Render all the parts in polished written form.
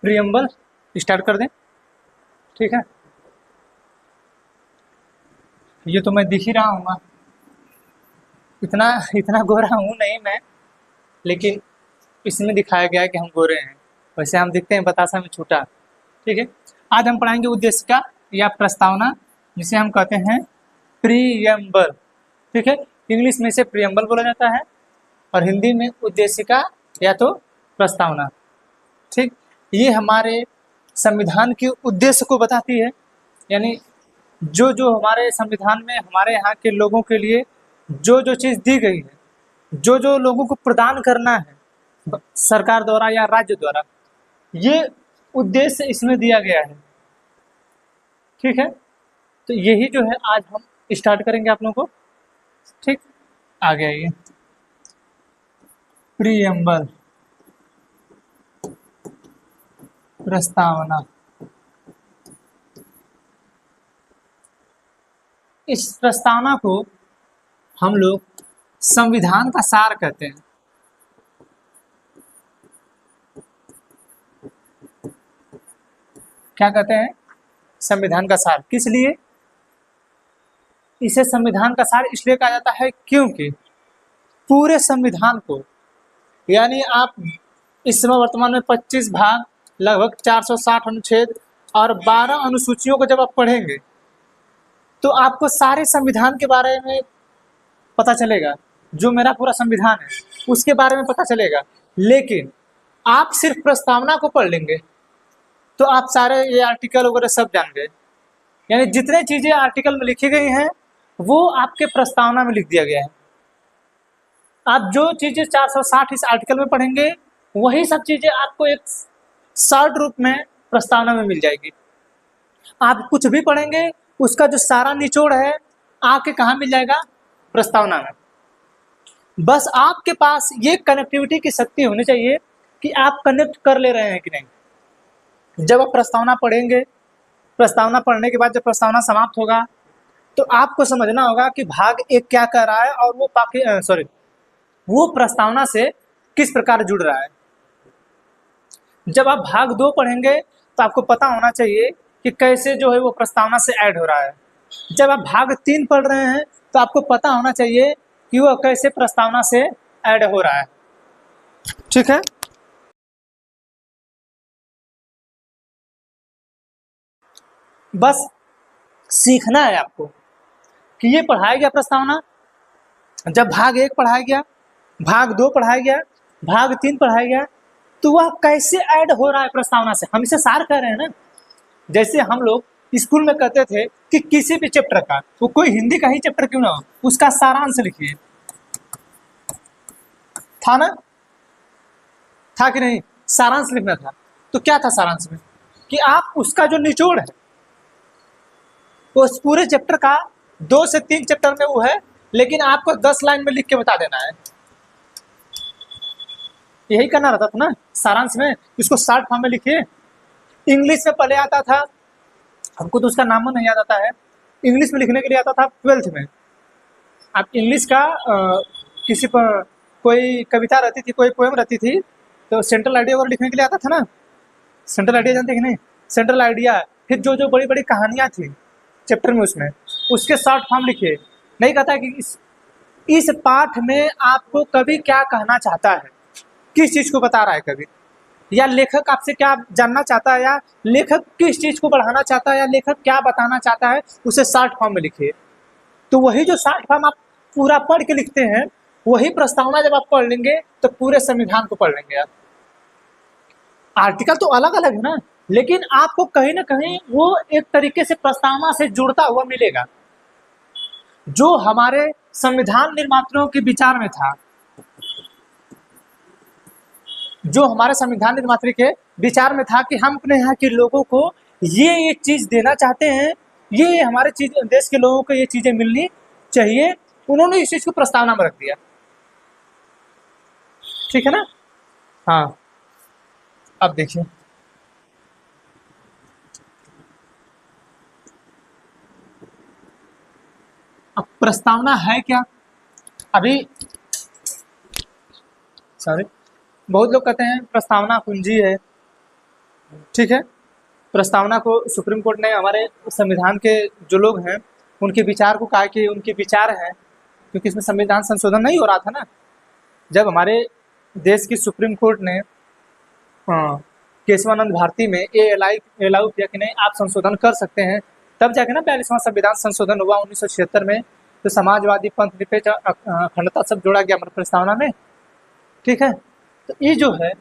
Preamble start कर दें। ठीक है, ये तो मैं दिख ही रहा हूँ, इतना इतना गोरा हूँ नहीं मैं, लेकिन इसमें दिखाया गया है कि हम गोरे हैं। वैसे हम दिखते हैं बतासा में छोटा। ठीक है, आज हम पढ़ाएंगे उद्देशिका या प्रस्तावना, जिसे हम कहते हैं प्रियम्बल। ठीक है, इंग्लिश में इसे प्रियम्बल बोला जाता है और हिंदी में उद्देशिका या तो प्रस्तावना। ठीक, ये हमारे संविधान के उद्देश्य को बताती है, यानी जो जो हमारे संविधान में हमारे यहाँ के लोगों के लिए जो जो चीज़ दी गई है, जो जो लोगों को प्रदान करना है सरकार द्वारा या राज्य द्वारा, ये उद्देश्य इसमें दिया गया है। ठीक है, तो यही जो है आज हम स्टार्ट करेंगे आप लोगों को। ठीक, आगे आइए। प्रियम्बल, प्रस्तावना। इस प्रस्तावना को हम लोग संविधान का सार कहते हैं। क्या कहते हैं? संविधान का सार। किस लिए इसे संविधान का सार इसलिए कहा जाता है क्योंकि पूरे संविधान को, यानी आप इस समय वर्तमान में 25 भाग, लगभग 460 अनुच्छेद और 12 अनुसूचियों को जब आप पढ़ेंगे तो आपको सारे संविधान के बारे में पता चलेगा। जो मेरा पूरा संविधान है उसके बारे में पता चलेगा, लेकिन आप सिर्फ प्रस्तावना को पढ़ लेंगे तो आप सारे ये आर्टिकल वगैरह सब जान गए। यानी जितने चीज़ें आर्टिकल में लिखी गई हैं वो आपके प्रस्तावना में लिख दिया गया है। आप जो चीज़ें 460 इस आर्टिकल में पढ़ेंगे वही सब चीज़ें आपको एक शॉर्ट रूप में प्रस्तावना में मिल जाएगी। आप कुछ भी पढ़ेंगे उसका जो सारा निचोड़ है आपके कहाँ मिल जाएगा? प्रस्तावना में। बस आपके पास ये कनेक्टिविटी की शक्ति होनी चाहिए कि आप कनेक्ट कर ले रहे हैं कि नहीं। जब आप प्रस्तावना पढ़ेंगे, प्रस्तावना पढ़ने के बाद जब प्रस्तावना समाप्त होगा तो आपको समझना होगा कि भाग एक क्या कर रहा है और वो प्रस्तावना से किस प्रकार जुड़ रहा है। जब आप भाग 2 पढ़ेंगे तो आपको पता होना चाहिए कि कैसे जो है वो प्रस्तावना से ऐड हो रहा है। जब आप भाग 3 पढ़ रहे हैं तो आपको पता होना चाहिए कि वो कैसे प्रस्तावना से ऐड हो रहा है। ठीक है, बस सीखना है आपको कि ये पढ़ाया गया प्रस्तावना, जब भाग 1 पढ़ाया गया, भाग 2 पढ़ाया गया, भाग 3 पढ़ाया गया, तो वह कैसे ऐड हो रहा है प्रस्तावना से। हम इसे सार कह रहे हैं ना। जैसे हम लोग स्कूल में कहते थे कि किसी भी चैप्टर का, वो कोई हिंदी का ही चैप्टर क्यों ना हो, उसका सारांश लिखिए। था ना? था कि नहीं? सारांश लिखना था। तो क्या था सारांश में? कि आप उसका जो निचोड़ है उस पूरे चैप्टर का 2 से 3 चैप्टर में वो है, लेकिन आपको 10 लाइन में लिख के बता देना है। यही करना रहता था ना सारांश में। इसको शॉर्ट फॉर्म में लिखिए। इंग्लिश में पहले आता था, हमको तो उसका नाम नहीं याद आता है, इंग्लिश में लिखने के लिए आता था 12th में। आप इंग्लिश का किसी पर कोई कविता रहती थी, कोई पोएम रहती थी, तो सेंट्रल आइडिया वगैरह लिखने के लिए आता था ना। सेंट्रल आइडिया जानते कि नहीं? सेंट्रल आइडिया, फिर जो जो बड़ी बड़ी कहानियाँ थी चैप्टर में उसमें, उसके शॉर्ट फॉर्म लिखिए। नहीं कहता कि इस पाठ में आपको कवि क्या कहना चाहता है, किस चीज़ को बता रहा है कवि, या लेखक आपसे क्या जानना चाहता है, या लेखक किस चीज़ को बढ़ाना चाहता है, या लेखक क्या बताना चाहता है, उसे शॉर्ट फॉर्म में लिखिए। तो वही जो शॉर्ट फॉर्म आप पूरा पढ़ के लिखते हैं, वही प्रस्तावना जब आप पढ़ लेंगे तो पूरे संविधान को पढ़ लेंगे आप। आर्टिकल तो अलग अलग है ना, लेकिन आपको कहीं ना कहीं वो एक तरीके से प्रस्तावना से जुड़ता हुआ मिलेगा। जो हमारे संविधान निर्माताओं के विचार में था, जो हमारे संविधान निर्माता के विचार में था कि हम अपने यहाँ के लोगों को ये चीज़ देना चाहते हैं, ये हमारे देश के लोगों को ये चीज़ें मिलनी चाहिए, उन्होंने इस चीज़ को प्रस्तावना में रख दिया। ठीक है ना? हाँ, अब देखिए, अब प्रस्तावना है क्या? अभी बहुत लोग कहते हैं प्रस्तावना कुंजी है, ठीक है। प्रस्तावना को सुप्रीम कोर्ट ने हमारे संविधान के जो लोग हैं उनके विचार को कहा कि उनके विचार हैं, क्योंकि इसमें संविधान संशोधन नहीं हो रहा था ना। जब हमारे देश की सुप्रीम कोर्ट ने केशवानंद भारती में ये अलाउ किया कि नहीं आप संशोधन कर सकते हैं, तब जाके ना 42वां संविधान संशोधन हुआ 1976 में। तो समाजवादी, पंथ निरपेक्ष, अखंडता सब जोड़ा गया हमारी प्रस्तावना में। ठीक है। तो ये जो है,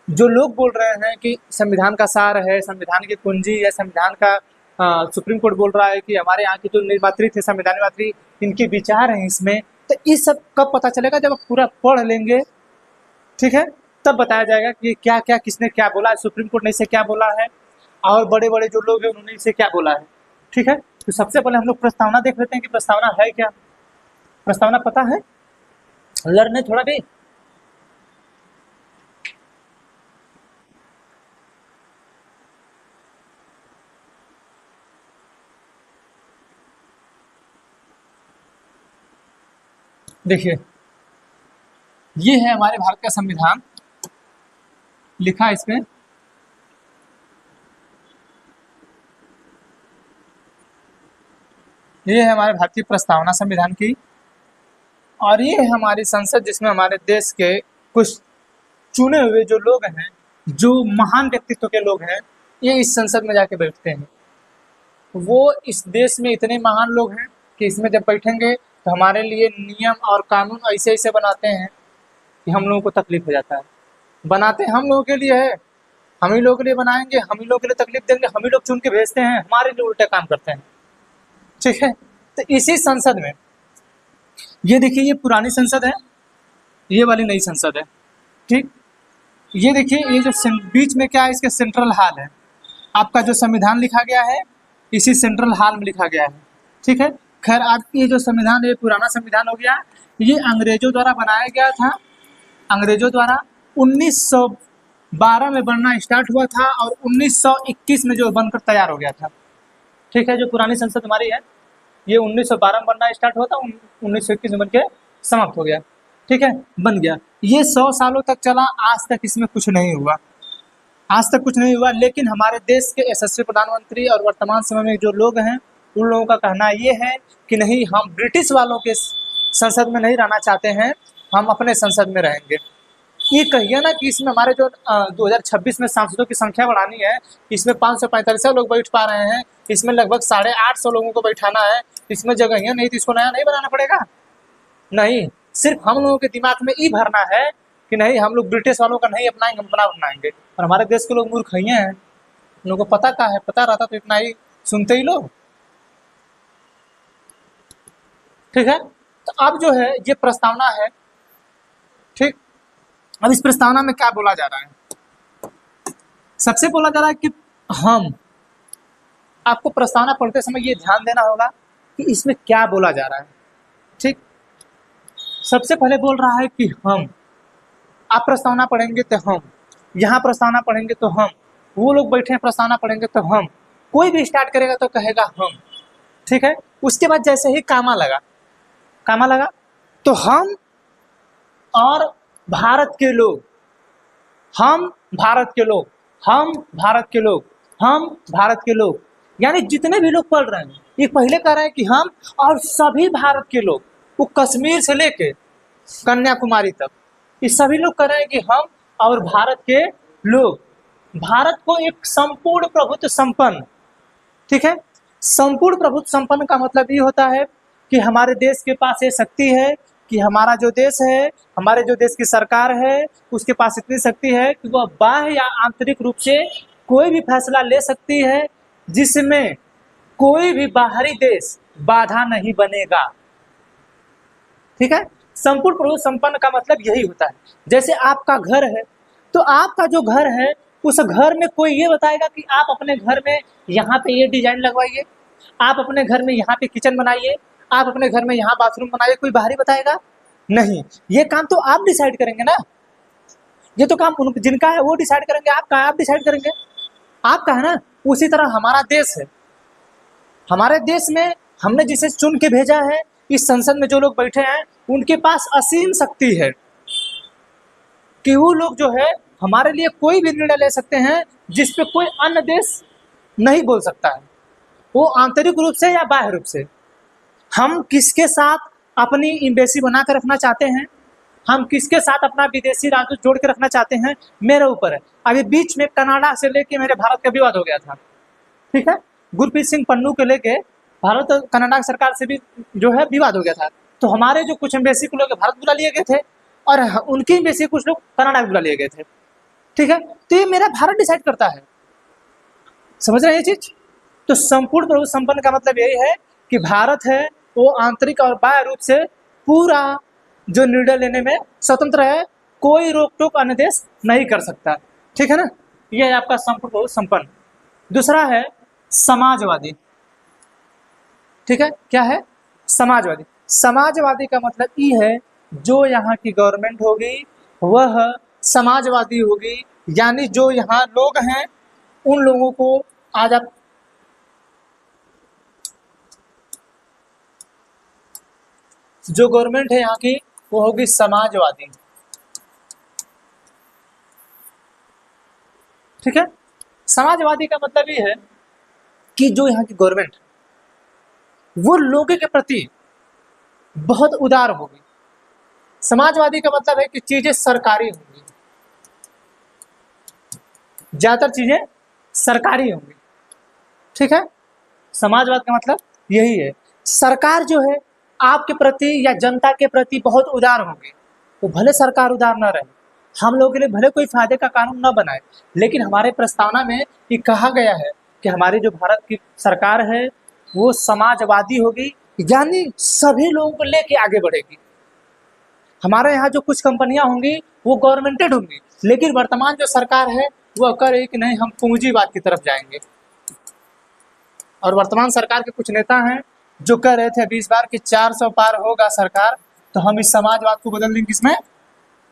जो लोग बोल रहे हैं कि संविधान का सार है, संविधान की कुंजी है, संविधान का सुप्रीम कोर्ट बोल रहा है कि हमारे यहाँ की जो निर्मात्री थे, संविधान निर्मात्री, इनके विचार हैं इसमें, तो ये सब कब पता चलेगा? जब आप पूरा पढ़ लेंगे, ठीक है, तब बताया जाएगा कि क्या क्या किसने क्या बोला है, सुप्रीम कोर्ट ने इसे क्या बोला है, और बड़े बड़े जो लोग हैं उन्होंने इसे क्या बोला है। ठीक है। तो सबसे पहले हम लोग प्रस्तावना देख लेते हैं कि प्रस्तावना है क्या। प्रस्तावना पता है लर्न थोड़ा भी? देखिए, ये है हमारे भारत का संविधान, लिखा है इसमें ये है हमारे भारतीय प्रस्तावना संविधान की, और ये है हमारी संसद जिसमें हमारे देश के कुछ चुने हुए जो लोग हैं, जो महान व्यक्तित्व के लोग हैं, ये इस संसद में जाके बैठते हैं। वो इस देश में इतने महान लोग हैं कि इसमें जब बैठेंगे तो हमारे लिए नियम और कानून ऐसे ऐसे बनाते हैं कि हम लोगों को तकलीफ हो जाता है। बनाते हम लोगों के लिए है, हम ही लोगों के लिए बनाएंगे, हम ही लोगों के लिए तकलीफ देंगे, हम ही लोग चुन के भेजते हैं, हमारे लिए उल्टे काम करते हैं। ठीक है। तो इसी संसद में ये देखिए, ये पुरानी संसद है, ये वाली नई संसद है। ठीक। ये देखिए, ये जो बीच में क्या है, इसके सेंट्रल हॉल है। आपका जो संविधान लिखा गया है इसी सेंट्रल हॉल में लिखा गया है। ठीक है। खैर, आपकी ये जो संविधान है, पुराना संविधान हो गया, ये अंग्रेजों द्वारा बनाया गया था। अंग्रेजों द्वारा 1912 में बनना स्टार्ट हुआ था और 1921 में जो बनकर तैयार हो गया था। ठीक है। जो पुरानी संसद हमारी है, ये 1912 में बनना स्टार्ट हुआ था, 1921 में बन के समाप्त हो गया। ठीक है, बन गया। ये 100 सालों तक चला, आज तक इसमें कुछ नहीं हुआ, आज तक कुछ नहीं हुआ। लेकिन हमारे देश के यशस्वी प्रधानमंत्री और वर्तमान समय में जो लोग हैं, उन लोगों का कहना ये है कि नहीं, हम ब्रिटिश वालों के संसद में नहीं रहना चाहते हैं, हम अपने संसद में रहेंगे। ये कहिए ना कि इसमें हमारे जो 2026 में सांसदों की संख्या बढ़ानी है, इसमें 545 लोग बैठ पा रहे हैं, इसमें लगभग 850 लोगों को बैठाना है, इसमें जगह नहीं, तो इसको नया नहीं बनाना पड़ेगा? नहीं, सिर्फ हम लोगों के दिमाग में ये भरना है कि नहीं, हम लोग ब्रिटिश वालों का नहीं अपनाएंगे, हम अपना बनाएंगे। और हमारे देश के लोग मूर्ख ही हैं, उन लोगों को पता क्या है, पता रहता तो इतना ही सुनते ही लोग। ठीक है। तो अब जो है ये प्रस्तावना है। ठीक। अब इस प्रस्तावना में क्या बोला जा रहा है? सबसे बोला जा रहा है कि हम, आपको प्रस्तावना पढ़ते समय ये ध्यान देना होगा कि इसमें क्या बोला जा रहा है। ठीक। सबसे पहले बोल रहा है कि हम, आप प्रस्तावना पढ़ेंगे तो हम, यहाँ प्रस्तावना पढ़ेंगे तो हम, वो लोग बैठे हैं प्रस्तावना पढ़ेंगे तो हम, कोई भी स्टार्ट करेगा तो कहेगा हम। ठीक है। उसके बाद जैसे ही कामा लगा तो हम और भारत के लोग, हम भारत के लोग, हम भारत के लोग, हम भारत के लोग, यानी जितने भी लोग पढ़ रहे हैं, ये पहले कह रहे हैं कि हम और सभी भारत के लोग, वो कश्मीर से लेके कन्याकुमारी तक, ये सभी लोग कह रहे हैं कि हम और भारत के लोग, भारत को एक संपूर्ण प्रभुत्व संपन्न, ठीक है, संपूर्ण प्रभुत्व संपन्न का मतलब ये होता है कि हमारे देश के पास ये शक्ति है कि हमारा जो देश है, हमारे जो देश की सरकार है, उसके पास इतनी शक्ति है कि वह बाह्य या आंतरिक रूप से कोई भी फैसला ले सकती है जिसमें कोई भी बाहरी देश बाधा नहीं बनेगा। ठीक है। संपूर्ण प्रभुत्व संपन्न का मतलब यही होता है। जैसे आपका घर है, तो आपका जो घर है, उस घर में कोई ये बताएगा कि आप अपने घर में यहाँ पे ये डिजाइन लगवाइए, आप अपने घर में यहाँ पे किचन बनाइए, आप अपने घर में यहाँ बाथरूम बनाइए, कोई बाहरी बताएगा नहीं। ये काम तो आप डिसाइड करेंगे ना, ये तो काम जिनका है वो डिसाइड करेंगे, आपका आप डिसाइड करेंगे, आपका है ना। उसी तरह हमारा देश है, हमारे देश में हमने जिसे चुन के भेजा है, इस संसद में जो लोग बैठे हैं, उनके पास असीम शक्ति है कि वो लोग जो है हमारे लिए कोई भी निर्णय ले सकते हैं जिस पे कोई अन्य देश नहीं बोल सकता है, वो आंतरिक रूप से या बाह्य रूप से। हम किसके साथ अपनी एम्बेसी बना कर रखना चाहते हैं, हम किसके साथ अपना विदेशी राजदूत जोड़ के रखना चाहते हैं, मेरे ऊपर है। अभी बीच में कनाडा से लेके मेरे भारत का विवाद हो गया था, ठीक है, गुरप्रीत सिंह पन्नू को लेके भारत और कनाडा सरकार से भी जो है विवाद हो गया था। तो हमारे जो कुछ एम्बेसी को लोग भारत बुला लिए गए थे और उनकी एम्बेसी कुछ लोग कनाडा बुला लिए गए थे, ठीक है। तो ये मेरा भारत डिसाइड करता है, समझ रहे हैं ये चीज। तो संपूर्ण प्रभु संपन्न का मतलब यही है कि भारत है वो आंतरिक और बाह्य रूप से पूरा जो निर्णय लेने में स्वतंत्र है, कोई रोक टोक अन्य देश नहीं कर सकता, ठीक है ना। यह है आपका संपूर्ण प्रभु संपन्न। दूसरा है समाजवादी, ठीक है। क्या है? समाजवादी। समाजवादी का मतलब ये है जो यहाँ की गवर्नमेंट होगी वह समाजवादी होगी, यानी जो यहाँ लोग हैं उन लोगों को आज आप जो गवर्नमेंट है यहाँ की वो होगी समाजवादी, ठीक है। समाजवादी का मतलब ये है कि जो यहाँ की गवर्नमेंट वो लोगों के प्रति बहुत उदार होगी। समाजवादी का मतलब है कि चीजें सरकारी होंगी, ज्यादातर चीजें सरकारी होंगी, ठीक है। समाजवाद का मतलब यही है, सरकार जो है आपके प्रति या जनता के प्रति बहुत उदार होगी। तो भले सरकार उदार ना रहे, हम लोगों के लिए भले कोई फायदे का कानून ना बनाए, लेकिन हमारे प्रस्तावना में ये कहा गया है कि हमारी जो भारत की सरकार है वो समाजवादी होगी, यानी सभी लोगों को लेके आगे बढ़ेगी। हमारे यहाँ जो कुछ कंपनियां होंगी वो गवर्नमेंटेड होंगी, लेकिन वर्तमान जो सरकार है वो कह रही कि नहीं हम पूंजीवाद की तरफ जाएंगे। और वर्तमान सरकार के कुछ नेता हैं जो कह रहे थे अभी इस बार कि 400 पार होगा सरकार तो हम इस समाजवाद को बदल देंगे किसमें,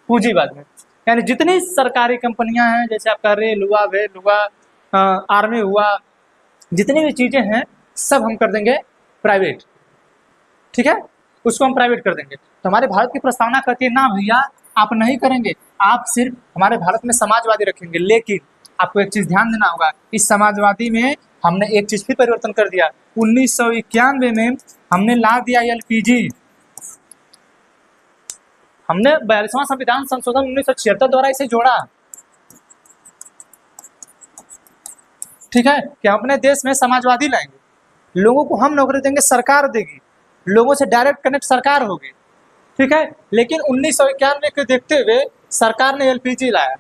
पूंजीवाद में। यानी जितनी सरकारी कंपनियां हैं जैसे आपका रेल हुआ, वेल हुआ, आर्मी हुआ, जितनी भी चीजें हैं सब हम कर देंगे प्राइवेट, ठीक है, उसको हम प्राइवेट कर देंगे। तो हमारे भारत की प्रस्तावना कहती है ना भैया आप नहीं करेंगे, आप सिर्फ हमारे भारत में समाजवादी रखेंगे। लेकिन आपको एक चीज ध्यान देना होगा, इस समाजवादी में हमने एक चीज फिर परिवर्तन कर दिया। 1991 में हमने ला दिया एलपीजी, हमने 42वां संविधान संशोधन 1976 द्वारा इसे जोड़ा, ठीक है, कि हम अपने देश में समाजवादी लाएंगे, लोगों को हम नौकरी देंगे, सरकार देगी, लोगों से डायरेक्ट कनेक्ट सरकार होगी, ठीक है। लेकिन 1991 को देखते हुए सरकार ने एलपीजी लाया,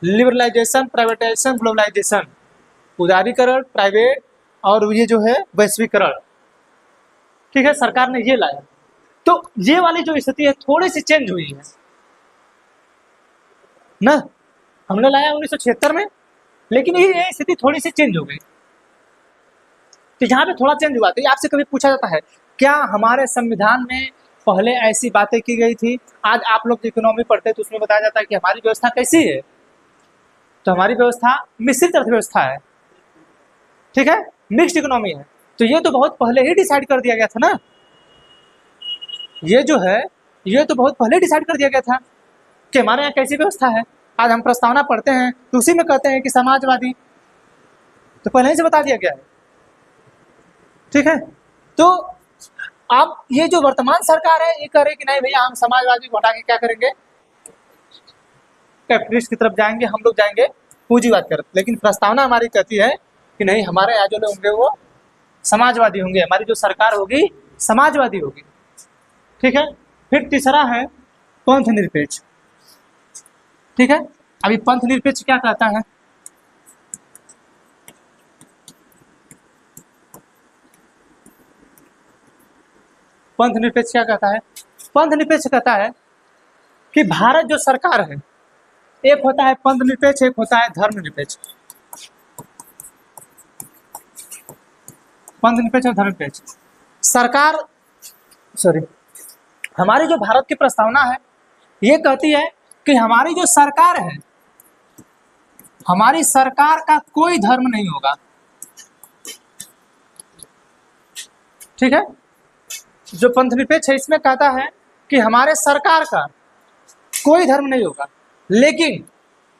लिबरलाइजेशन, प्राइवेटाइजेशन, ग्लोबलाइजेशन, उदारीकरण, प्राइवेट और ये जो है वैश्वीकरण, ठीक है, सरकार ने ये लाया। तो ये वाली जो स्थिति है थोड़ी सी चेंज हुई है ना, हमने लाया 1976 में, लेकिन ये स्थिति थोड़ी सी चेंज हो गई। तो यहाँ पे थोड़ा चेंज हुआ। तो आपसे कभी पूछा जाता है क्या हमारे संविधान में पहले ऐसी बातें की गई थी? आज आप लोग इकोनॉमी पढ़ते हैं तो उसमें बताया जाता है कि हमारी व्यवस्था कैसी है, तो हमारी व्यवस्था मिश्रित अर्थव्यवस्था है, ठीक है, मिक्स्ड इकोनॉमी है। तो ये तो बहुत पहले ही डिसाइड कर दिया गया था ना, ये जो है ये तो बहुत पहले डिसाइड कर दिया गया था कि हमारे यहाँ कैसी व्यवस्था है। आज हम प्रस्तावना पढ़ते हैं तो उसी में कहते हैं कि समाजवादी, तो पहले ही से बता दिया गया है, ठीक है। तो अब ये जो वर्तमान सरकार है ये कह रही कि नहीं भैया हम समाजवादी को हटा के क्या करेंगे, कैपिटलिस्ट की तरफ जाएंगे, हम लोग जाएंगे पूंजीवाद की तरफ। लेकिन प्रस्तावना हमारी कहती है कि नहीं हमारे यहाँ जो लोग होंगे वो समाजवादी होंगे, हमारी जो सरकार होगी समाजवादी होगी, ठीक है। फिर तीसरा है पंथ निरपेक्ष, ठीक है। अभी पंथ निरपेक्ष क्या कहता है? पंथ निरपेक्ष क्या कहता है? पंथ निरपेक्ष कहता है कि भारत जो सरकार है, एक होता है पंथ निरपेक्ष, एक होता है धर्म निरपेक्ष। पंथ निरपेक्ष और धर्म निरपेक्ष सरकार, हमारी जो भारत की प्रस्तावना है ये कहती है कि हमारी जो सरकार है, हमारी सरकार का कोई धर्म नहीं होगा, ठीक है। जो पंथ निरपेक्ष है इसमें कहता है कि हमारे सरकार का कोई धर्म नहीं होगा, लेकिन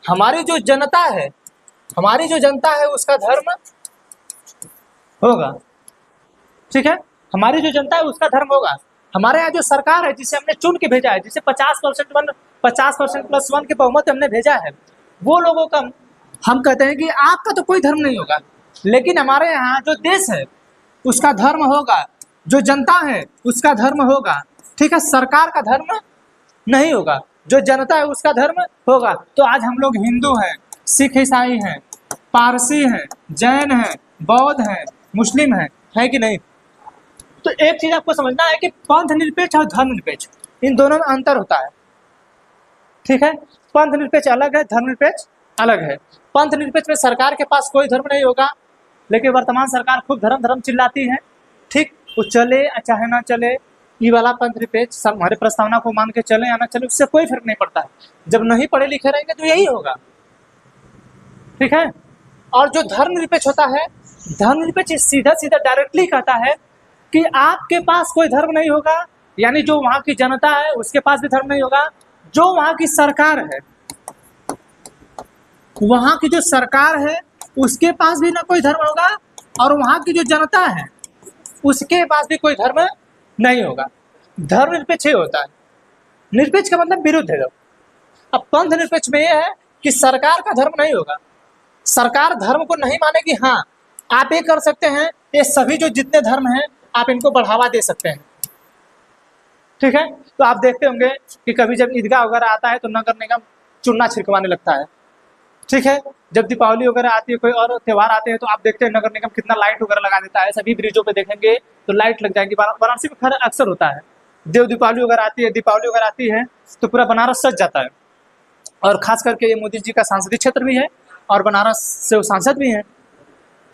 हमारी जो जनता है, हमारी जो जनता है उसका धर्म होगा। ठीक है, हमारी जो जनता है उसका धर्म होगा। हमारे यहाँ जो सरकार है जिसे हमने चुन के भेजा है, जिसे 50% प्लस 1 के बहुमत हमने भेजा है, वो लोगों का हम कहते हैं कि आपका तो कोई धर्म नहीं होगा, लेकिन हमारे यहाँ जो देश है उसका धर्म होगा, जो जनता है उसका धर्म होगा। ठीक है, सरकार का धर्म नहीं होगा, जो जनता है उसका धर्म होगा। तो आज हम लोग हिंदू हैं, सिख ईसाई हैं, पारसी हैं, जैन हैं, बौद्ध हैं, मुस्लिम हैं, है कि नहीं? तो एक चीज आपको समझना है कि पंथ निरपेक्ष और धर्म निरपेक्ष, इन दोनों में अंतर होता है। ठीक है, पंथ निरपेक्ष अलग है, धर्म निरपेक्ष अलग है। पंथ निरपेक्ष में सरकार के पास कोई धर्म नहीं होगा, लेकिन वर्तमान सरकार खूब धर्म चिल्लाती है। ठीक, वो चले चाहे ना चले, ये वाला पंथ निरपेक्ष हमारे प्रस्तावना को मान के चले या ना चले, उससे कोई फर्क नहीं पड़ता है। जब नहीं पढ़े लिखे रहेंगे तो यही होगा। ठीक है, और जो धर्म निरपेक्ष होता है, धर्म निरपेक्ष सीधा सीधा डायरेक्टली कहता है कि आपके पास कोई धर्म नहीं होगा, यानी जो वहां की जनता है उसके पास भी धर्म नहीं होगा, जो वहां की सरकार है, वहां की जो सरकार है उसके पास भी ना कोई धर्म होगा, और वहां की जो जनता है उसके पास भी कोई धर्म नहीं होगा। धर्म निरपेक्ष ही होता है। निरपेक्ष का मतलब विरुद्ध है। अब पंथ निरपेक्ष में यह है कि सरकार का धर्म नहीं होगा, सरकार धर्म को नहीं मानेगी। हाँ, आप ये कर सकते हैं, ये सभी जो जितने धर्म हैं आप इनको बढ़ावा दे सकते हैं। ठीक है, तो आप देखते होंगे कि कभी जब ईदगाह वगैरह आता है तो नगर निगम चूना छिड़कवाने लगता है। ठीक है, जब दीपावली वगैरह आती है, कोई और त्यौहार आते हैं, तो आप देखते हैं नगर निगम कितना लाइट वगैरह लगा देता है। सभी ब्रिजों पे देखेंगे तो लाइट लग जाएगी। वाराणसी में खैर अक्सर होता है, देव दीपावली वगैरह आती है, दीपावली वगैरह आती है तो पूरा बनारस सज जाता है। और खास करके ये मोदी जी का संसदीय क्षेत्र भी है, और बनारस से वो सांसद भी हैं।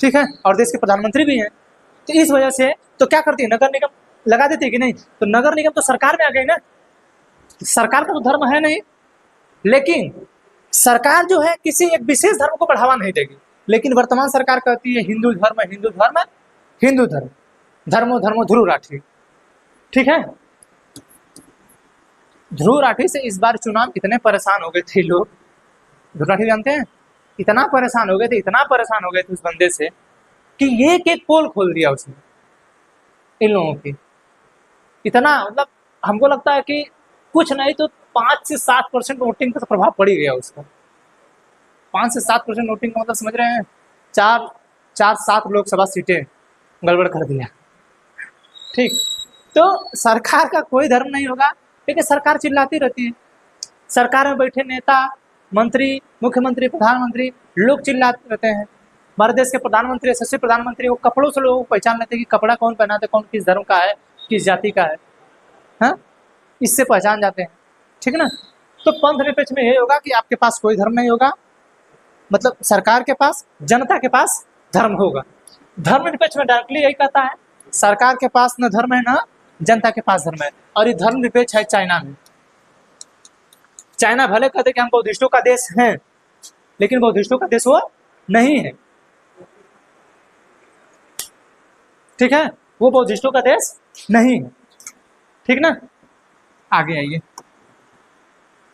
ठीक है, और देश के प्रधानमंत्री भी हैं। तो इस वजह से तो क्या करती है, नगर निगम लगा देती है कि नहीं? तो नगर निगम तो सरकार में आ गई ना, सरकार का तो धर्म है नहीं, लेकिन सरकार जो है किसी एक विशेष धर्म को बढ़ावा नहीं देगी। लेकिन वर्तमान सरकार कहती है हिंदू धर्म, हिंदू धर्म, हिंदू धर्म, धर्मो धर्मो ध्रुव राठी। ठीक है, ध्रुव राठी से इस बार चुनाव इतने परेशान हो गए थे लोग, ध्रुव राठी जानते हैं, इतना परेशान हो गए थे, इतना परेशान हो गए थे उस बंदे से कि एक पोल खोल दिया उसने इन लोगों की। इतना मतलब हमको लगता है कि कुछ नहीं तो 5 से 7% वोटिंग का तो प्रभाव पड़ ही गया उसका। 5 से 7% वोटिंग का मतलब समझ रहे हैं, 7 लोकसभा सीटें गड़बड़ कर दिया। ठीक, तो सरकार का कोई धर्म नहीं होगा, लेकिन सरकार चिल्लाती रहती है। सरकार में बैठे नेता, मंत्री, मुख्यमंत्री, प्रधानमंत्री, लोग चिल्लाते रहते हैं। हमारे देश के प्रधानमंत्री, यशस्वी प्रधानमंत्री, वो कपड़ों से लोगों को पहचान लेते हैं कि कपड़ा कौन पहनाते, कौन किस धर्म का है, किस जाति का है। हाँ, इससे पहचान जाते हैं। ठीक है ना, तो पंथ निरपेक्ष में ये होगा कि आपके पास कोई धर्म नहीं होगा, मतलब सरकार के पास, जनता के पास धर्म होगा। धर्म निरपेक्ष में डायरेक्टली यही कहता है, सरकार के पास न धर्म है, न जनता के पास धर्म है। और ये धर्म निरपेक्ष है चाइना में। चाइना भले कहते कि हम बौद्धिस्टों का देश हैं, लेकिन बौद्धिस्टों का देश वो नहीं है। ठीक है, वो बौद्धिस्टों का देश नहीं है। ठीक ना, आगे आइए।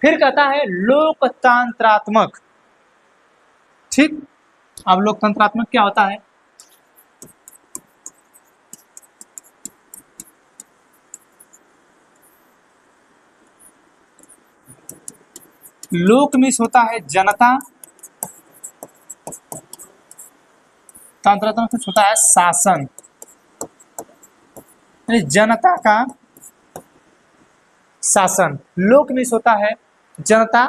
फिर कहता है लोकतंत्रात्मक। ठीक, अब लोकतंत्रात्मक क्या होता है? लोक मीन्स होता है जनता, तंत्रात्मक होता है शासन, जनता का शासन। लोक मीन्स होता है जनता,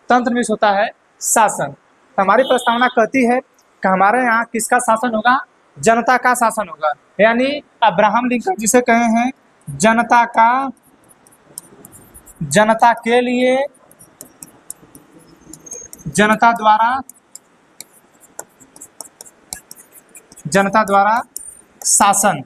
तंत्र मीन्स होता है शासन। हमारी प्रस्तावना कहती है कि हमारे यहाँ किसका शासन होगा? जनता का शासन होगा। यानी अब्राहम लिंकन जिसे कहे हैं जनता का, जनता के लिए, जनता द्वारा शासन।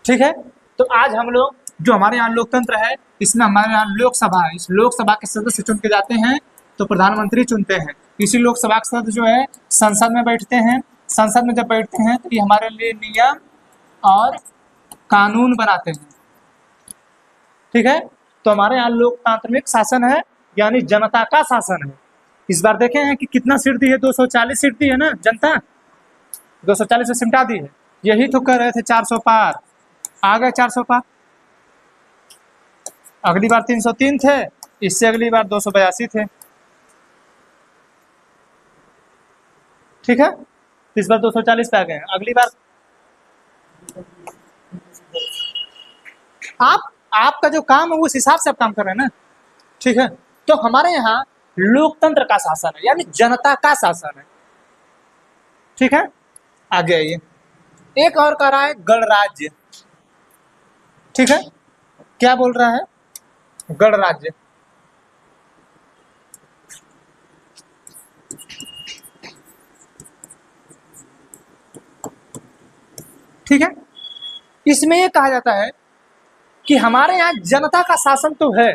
ठीक है, तो आज हम लोग जो हमारे यहाँ लोकतंत्र है, इसमें हमारे यहाँ लोकसभा है, इस लोकसभा के सदस्य चुन के जाते हैं तो प्रधानमंत्री चुनते हैं। इसी लोकसभा के सदस्य जो है संसद में बैठते हैं। संसद में जब बैठते हैं तो ये हमारे लिए नियम और कानून बनाते हैं। ठीक है, तो हमारे यहाँ लोकतांत्रिक शासन है, यानी जनता का शासन है। इस बार देखे हैं कि कितना सीट दी है, 240 सीट दी है ना जनता, 240 से सिमटा दी है। यही तो कर रहे थे 400 पार, आ गए 400 पार। अगली बार 303 थे, इससे अगली बार 282 थे। ठीक है, इस बार 240 पे आ गए। अगली बार आपका जो काम है उस हिसाब से आप काम कर रहे हैं ना। ठीक है, तो हमारे यहाँ लोकतंत्र का शासन है, यानी जनता का शासन है। ठीक है, आगे आइए। एक और कह रहा है गणराज्य। ठीक है, क्या बोल रहा है? गणराज्य। ठीक है, इसमें यह कहा जाता है कि हमारे यहाँ जनता का शासन तो है।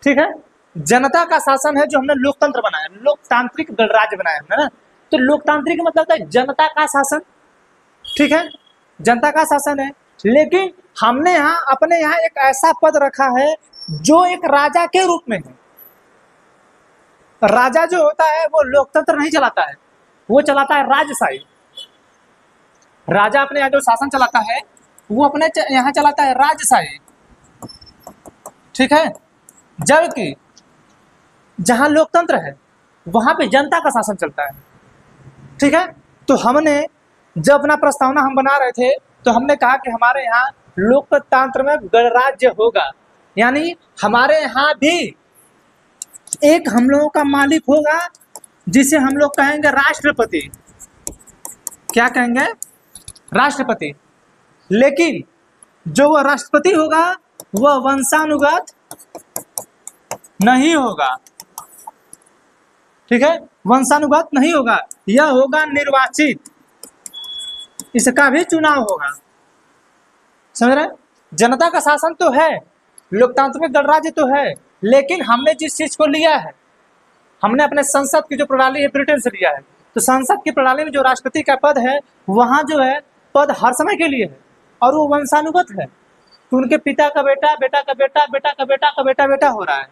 ठीक है, जनता का शासन है जो हमने लोकतंत्र बनाया, लोकतांत्रिक गणराज्य बनाया हमने ना। तो लोकतांत्रिक मतलब होता है जनता का शासन। ठीक है, जनता का शासन है, लेकिन हमने यहाँ अपने यहाँ एक ऐसा पद रखा है जो एक राजा के रूप में है। राजा जो होता है वो लोकतंत्र नहीं चलाता है, वो चलाता है राजशाही। राजा अपने यहाँ जो शासन चलाता है वो अपने यहाँ चलाता है राजशाही। ठीक है, जबकि जहां लोकतंत्र है वहां पे जनता का शासन चलता है। ठीक है, तो हमने जब अपना प्रस्तावना हम बना रहे थे तो हमने कहा कि हमारे यहाँ लोकतंत्र में गणराज्य होगा, यानी हमारे यहाँ भी एक हम लोगों का मालिक होगा जिसे हम लोग कहेंगे राष्ट्रपति। क्या कहेंगे? राष्ट्रपति। लेकिन जो वह राष्ट्रपति होगा वह वंशानुगत नहीं होगा। ठीक है, वंशानुगत नहीं होगा, यह होगा निर्वाचित। इसका भी चुनाव होगा। समझ रहे? जनता का शासन तो है, लोकतांत्रिक गणराज्य तो है, लेकिन हमने जिस चीज को लिया है, हमने अपने संसद की जो प्रणाली है ब्रिटेन से लिया है। तो संसद की प्रणाली में जो राष्ट्रपति का पद है वहां जो है पद हर समय के लिए है और वो वंशानुगत है। तो उनके पिता का बेटा, बेटा का बेटा, बेटा का बेटा का बेटा बेटा हो रहा है।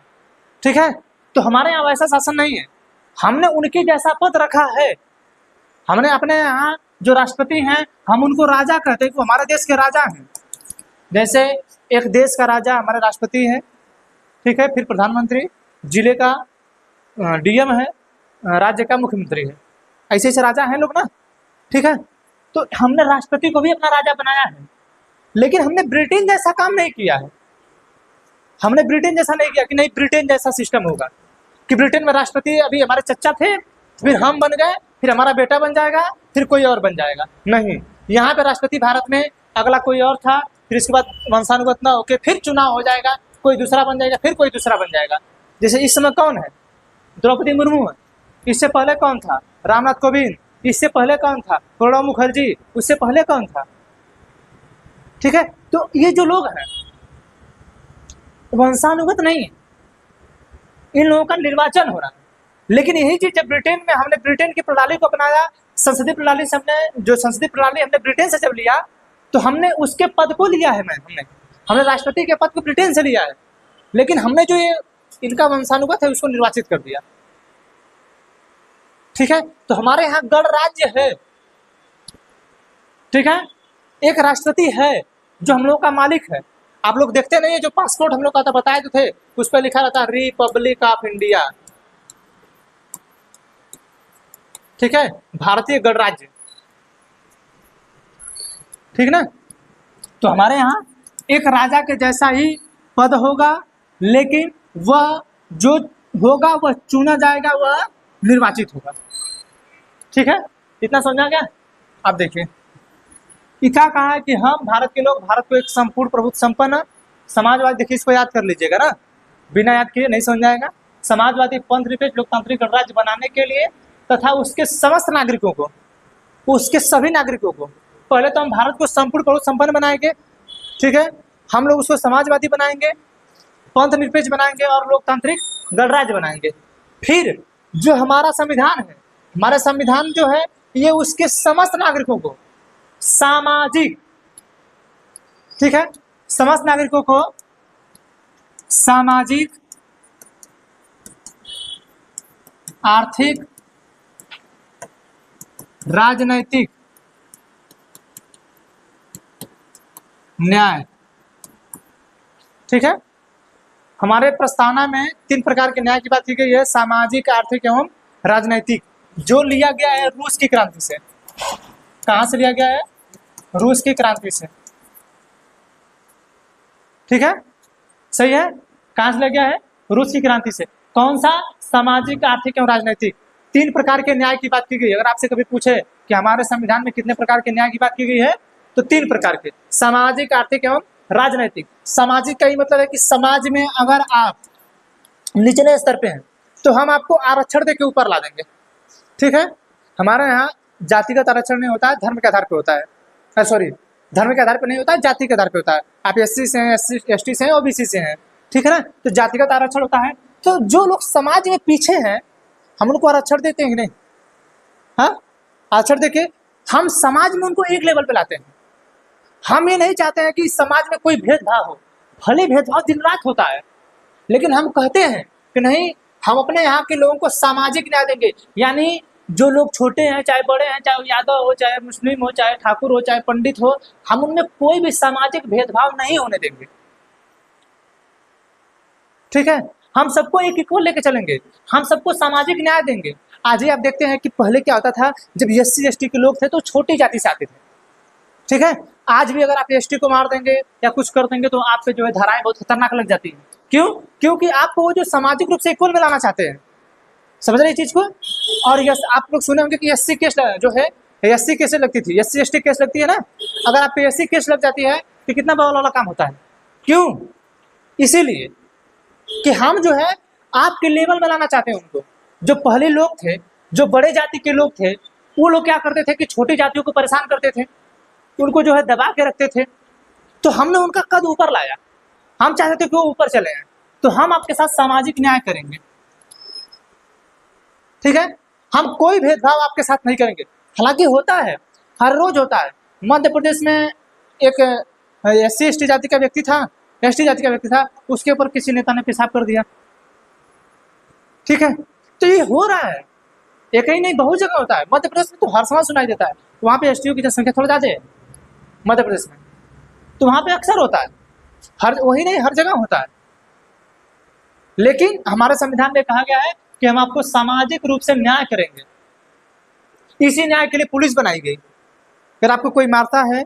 ठीक है, तो हमारे यहाँ वैसा शासन नहीं है, हमने उनके जैसा पद रखा है। हमने अपने यहाँ जो राष्ट्रपति हैं हम उनको राजा कहते हैं, वो हमारे देश के राजा हैं। जैसे एक देश का राजा हमारे राष्ट्रपति है। ठीक है, फिर प्रधानमंत्री, जिले का डीएम है, राज्य का मुख्यमंत्री है, ऐसे ऐसे राजा हैं लोग ना। ठीक है, तो हमने राष्ट्रपति को भी अपना राजा बनाया है, लेकिन हमने ब्रिटेन जैसा काम नहीं किया है। हमने ब्रिटेन जैसा नहीं किया कि नहीं ब्रिटेन जैसा सिस्टम होगा कि ब्रिटेन में राष्ट्रपति अभी हमारे चचा थे, फिर हम बन गए, फिर हमारा बेटा बन जाएगा, फिर कोई और बन जाएगा। नहीं, यहाँ पे राष्ट्रपति भारत में अगला कोई और था, फिर इसके बाद वंशानुगत ना होके फिर चुनाव हो जाएगा, कोई दूसरा बन जाएगा, फिर कोई दूसरा बन जाएगा। जैसे इस समय कौन है? द्रौपदी मुर्मू है। इससे पहले कौन था? रामनाथ कोविंद। इससे पहले कौन था? प्रणब मुखर्जी। उससे पहले कौन था? ठीक है, तो ये जो लोग हैं वंशानुगत नहीं है, इन लोगों का निर्वाचन हो रहा है। लेकिन यही चीज जब ब्रिटेन में हमने ब्रिटेन की प्रणाली को अपनाया, संसदीय प्रणाली से हमने जो संसदीय प्रणाली हमने ब्रिटेन से जब लिया तो हमने उसके पद को लिया है। हमने राष्ट्रपति के पद को ब्रिटेन से लिया है, लेकिन हमने जो ये इनका वंशानुगत है उसको निर्वाचित कर दिया। ठीक है, तो हमारे यहाँ गणराज्य है। ठीक है, एक राष्ट्रपति है जो हम लोग का मालिक है। आप लोग देखते नहीं है जो पासपोर्ट हम लोग का बताए तो थे, उस पर लिखा रहता रिपब्लिक ऑफ इंडिया। ठीक है, भारतीय गणराज्य। ठीक ना, तो हमारे यहाँ एक राजा के जैसा ही पद होगा, लेकिन वह जो होगा वह चुना जाएगा, वह निर्वाचित होगा। ठीक है, इतना समझा गया? अब देखिए क्या कहा है कि हम भारत के लोग भारत को एक संपूर्ण प्रभुत्व संपन्न समाजवादी, देखिए इसको याद कर लीजिएगा ना, बिना याद किए नहीं समझ जाएगा। समाजवादी पंथ निरपेक्ष लोकतांत्रिक गणराज्य बनाने के लिए तथा उसके समस्त नागरिकों को, उसके सभी नागरिकों को, पहले तो हम भारत को संपूर्ण प्रभुत्व संपन्न बनाएंगे। ठीक है, हम लोग उसको समाजवादी बनाएंगे, पंथ निरपेक्ष बनाएंगे और लोकतांत्रिक गणराज्य बनाएंगे। फिर जो हमारा संविधान है, हमारा संविधान जो है ये उसके समस्त नागरिकों को सामाजिक, ठीक है, समस्त नागरिकों को सामाजिक, आर्थिक राजनैतिक न्याय। ठीक है, हमारे प्रस्तावना में 3 प्रकार के न्याय की बात की गई है, सामाजिक, आर्थिक एवं राजनैतिक, जो लिया गया है रूस की क्रांति से। कहां से लिया गया है? रूस की क्रांति से। ठीक है, सही है, कहां से लिया गया है? रूस की क्रांति से। कौन सा? सामाजिक, आर्थिक एवं राजनैतिक। 3 प्रकार के न्याय की बात की गई। अगर आपसे कभी पूछे कि हमारे संविधान में कितने प्रकार के न्याय की बात की गई है, तो 3 प्रकार के, सामाजिक, आर्थिक एवं राजनैतिक। सामाजिक का ही मतलब है कि समाज में अगर आप निचले स्तर पे हैं तो हम आपको आरक्षण देके ऊपर ला देंगे। ठीक है, हमारे यहाँ जातिगत आरक्षण नहीं होता है, धर्म के आधार पे होता है। सॉरी, धर्म के आधार पे नहीं होता है, जाति के आधार पे होता है। आप एससी से हैं, एसटी से हैं, ओबीसी से हैं, ठीक है ना, तो जातिगत आरक्षण होता है। तो जो लोग समाज में पीछे हैं हम उनको आरक्षण देते हैं कि नहीं? हाँ, आरक्षण देके हम समाज में उनको एक लेवल पे लाते हैं। हम ये नहीं चाहते हैं कि समाज में कोई भेदभाव हो, भले भेदभाव दिन रात होता है, लेकिन हम कहते हैं कि नहीं, हम अपने यहाँ के लोगों को सामाजिक न्याय देंगे। यानी जो लोग छोटे हैं, चाहे बड़े हैं, चाहे यादव हो, चाहे मुस्लिम हो, चाहे ठाकुर हो, चाहे पंडित हो, हम उनमें कोई भी सामाजिक भेदभाव नहीं होने देंगे। ठीक है, हम सबको एक इक्वल लेके चलेंगे, हम सबको सामाजिक न्याय देंगे। आज ही आप देखते हैं कि पहले क्या होता था, जब एससी एसटी के लोग थे तो छोटी जाति से आते थे। ठीक है, आज भी अगर आप एसटी को मार देंगे या कुछ कर देंगे तो आप पे जो है धाराएं बहुत खतरनाक लग जाती हैं। क्यों? क्योंकि आपको वो जो सामाजिक रूप से इक्वल में लाना चाहते हैं। समझ रहे इस चीज को? और यस, आप लोग सुने होंगे कि एससी केस जो है, एससी केस लगती थी, एससी एसटी केस लगती है ना। अगर आप पे एससी केस लग जाती है तो कितना बवाल वाला काम होता है। क्यों? इसीलिए कि हम जो है आपके लेवल में लाना चाहते हैं उनको। जो पहले लोग थे, जो बड़े जाति के लोग थे, वो लोग क्या करते थे कि छोटी जातियों को परेशान करते थे, उनको जो है दबा के रखते थे। तो हमने उनका कद ऊपर लाया, हम चाहते थे कि वो ऊपर चले आए। तो हम आपके साथ सामाजिक न्याय करेंगे। ठीक है, हम कोई भेदभाव आपके साथ नहीं करेंगे। हालांकि होता है, हर रोज होता है। मध्य प्रदेश में एक एससी एसटी जाति का व्यक्ति था, एसटी जाति का व्यक्ति था, उसके ऊपर किसी नेता ने पेशाब कर दिया। ठीक है, तो ये हो रहा है, एक ही नहीं बहुत जगह होता है। मध्य प्रदेश में तो हर समय सुनाई देता है। वहाँ पे एसटीओ की जनसंख्या थोड़ा ज़्यादा है मध्य प्रदेश में, तो वहाँ पे अक्सर होता है, हर वही नहीं हर जगह होता है। लेकिन हमारे संविधान में कहा गया है कि हम आपको सामाजिक रूप से न्याय करेंगे। इसी न्याय के लिए पुलिस बनाई गई। अगर आपको कोई मारता है,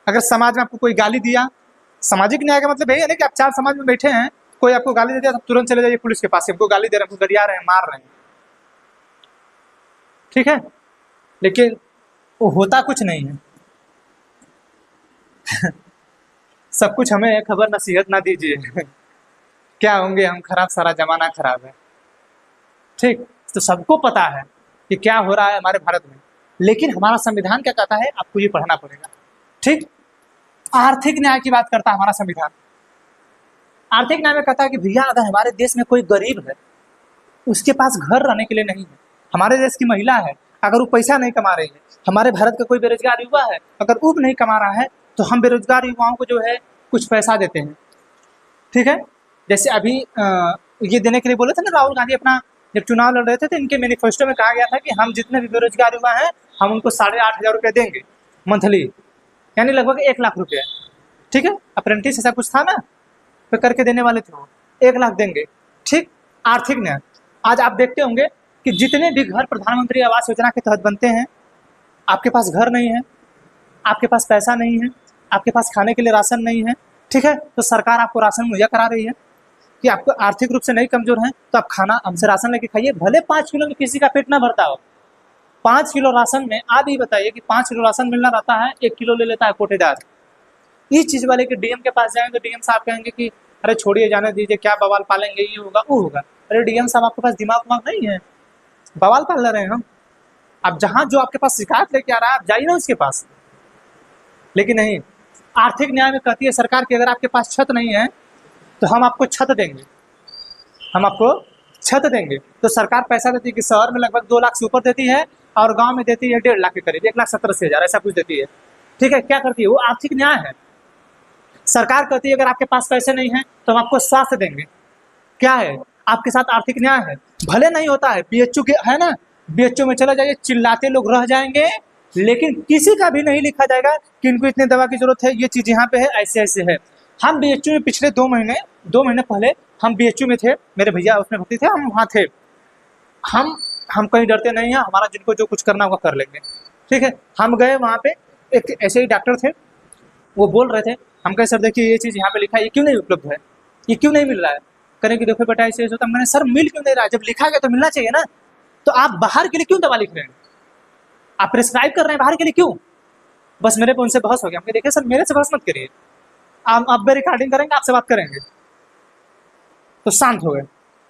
अगर समाज में आपको कोई गाली दिया, सामाजिक न्याय का मतलब यही है ना कि आप 4 समाज में बैठे हैं, कोई आपको गाली दे दिया तो तुरंत चले जाइए पुलिस के पास, हमको गाली दे रहे हैं, हमको गरिया रहे हैं, मार रहे हैं। ठीक है, लेकिन वो होता कुछ नहीं है। सब कुछ हमें खबर नसीहत ना दीजिए, क्या होंगे हम खराब, सारा जमाना खराब है। ठीक, तो सबको पता है कि क्या हो रहा है हमारे भारत में, लेकिन हमारा संविधान क्या कहता है, आपको ये पढ़ना पड़ेगा। ठीक, आर्थिक न्याय की बात करता है हमारा संविधान। आर्थिक न्याय में कहता है कि भैया अगर हमारे देश में कोई गरीब है, उसके पास घर रहने के लिए नहीं है, हमारे देश की महिला है, अगर वो पैसा नहीं कमा रही है, हमारे भारत का कोई बेरोजगार युवा है, अगर वो नहीं कमा रहा है, तो हम बेरोजगार युवाओं को जो है कुछ पैसा देते हैं। ठीक है, जैसे अभी ये देने के लिए बोले थे ना राहुल गांधी, अपना जब चुनाव लड़ रहे थे तो इनके मैनिफेस्टो में कहा गया था कि हम जितने भी बेरोजगार युवा हैं हम उनको 8,500 रुपये देंगे मंथली, यानी लगभग 1 लाख रुपये। ठीक है, अप्रेंटिस ऐसा कुछ था ना, तो करके देने वाले थे वो, 1 लाख देंगे। ठीक, आर्थिक न्याय। आज आप देखते होंगे कि जितने भी घर प्रधानमंत्री आवास योजना के तहत बनते हैं, आपके पास घर नहीं है, आपके पास पैसा नहीं है, आपके पास खाने के लिए राशन नहीं है, ठीक है, तो सरकार आपको राशन मुहैया करा रही है कि आपको आर्थिक रूप से नहीं कमजोर हैं तो आप खाना हमसे राशन लेके खाइए। भले 5 किलो में किसी का पेट ना भरता हो, 5 किलो राशन में आप ही बताइए कि 5 किलो राशन मिलना रहता है, 1 किलो ले लेता है कोटेदार। इस चीज़ वाले के डीएम के पास जाएंगे तो डीएम साहब कहेंगे कि अरे छोड़िए, जाने दीजिए, क्या बवाल पालेंगे, ये होगा वो होगा। अरे डीएम साहब, आपके पास दिमाग नहीं है, बवाल पाल रहे हैं हम। अब जहाँ जो आपके पास शिकायत लेके आ रहा है आप जाइए ना उसके पास। लेकिन नहीं, आर्थिक न्याय में कहती है सरकार कि अगर आपके पास छत नहीं है तो हम आपको छत देंगे, हम आपको छत देंगे। तो सरकार पैसा देती है कि शहर में लगभग 2 लाख से ऊपर देती है और गांव में देती है 1.5 लाख के करीब, 1,70,000 ऐसा कुछ देती है। ठीक है, क्या करती है वो? आर्थिक न्याय है। सरकार कहती है अगर आपके पास पैसे नहीं हैं तो हम आपको स्वास्थ्य देंगे। क्या है? आपके साथ आर्थिक न्याय है। भले नहीं होता है, बीएचयू के है ना, बीएचयू में चला जाइए, चिल्लाते लोग रह जाएंगे, लेकिन किसी का भी नहीं लिखा जाएगा कि इनको इतने दवा की जरूरत है, ये चीज यहाँ पे है, ऐसे ऐसे है। हम बीएचयू में पिछले 2 महीने पहले हम बीएचयू में थे, मेरे भैया उसमें भर्ती थे, हम वहाँ थे। हम कहीं डरते नहीं हैं, हमारा जिनको जो कुछ करना होगा कर लेंगे, ठीक है। हम गए वहाँ पे, एक ऐसे ही डॉक्टर थे, वो बोल रहे थे, हम कहे सर देखिए ये चीज़ यहाँ पे लिखा है, ये क्यों नहीं उपलब्ध है, ये क्यों नहीं मिल रहा है। करें कि देखो बेटा ऐसे ऐसे होता है। मैंने सर मिल क्यों नहीं रहा है, जब लिखा गया तो मिलना चाहिए ना। तो आप बाहर के लिए क्यों दवा लिख रहे हैं, आप प्रिस्क्राइब कर रहे हैं बाहर के लिए क्यों। बस मेरे को उनसे बहस हो गया। हमने देखिए सर मेरे से बहस मत करिए, आप रिकॉर्डिंग करेंगे, आपसे बात करेंगे। तो शांत हो गए।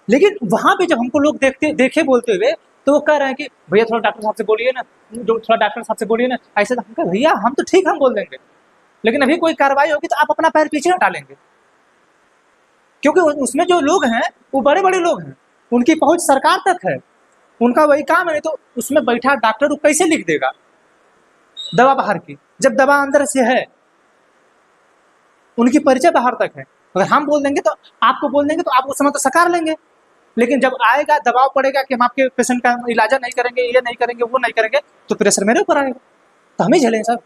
लेकिन वहां पे जब हमको लोग देखे बोलते हुए, तो वो कह रहे हैं कि भैया थोड़ा डॉक्टर साहब से बोलिए ना, थोड़ा डॉक्टर साहब से बोलिए ना, ऐसे। तो हम कहे भैया हम तो ठीक हम बोल देंगे, लेकिन अभी कोई कार्रवाई होगी तो आप अपना पैर पीछे हटा लेंगे, क्योंकि उसमें जो लोग हैं वो बड़े बड़े लोग हैं, उनकी पहुंच सरकार तक है, उनका वही काम है। तो उसमें बैठा डॉक्टर कैसे लिख देगा दवा बाहर की, जब दवा अंदर से है, उनकी परिचय बाहर तक है। अगर हम बोल देंगे तो आपको बोल देंगे तो आप उस समय तो सकार लेंगे, लेकिन जब आएगा दबाव पड़ेगा कि हम आपके पेशेंट का इलाज नहीं करेंगे, ये नहीं करेंगे, वो नहीं करेंगे, तो प्रेशर मेरे ऊपर आएगा, तो हम ही झेलें सर,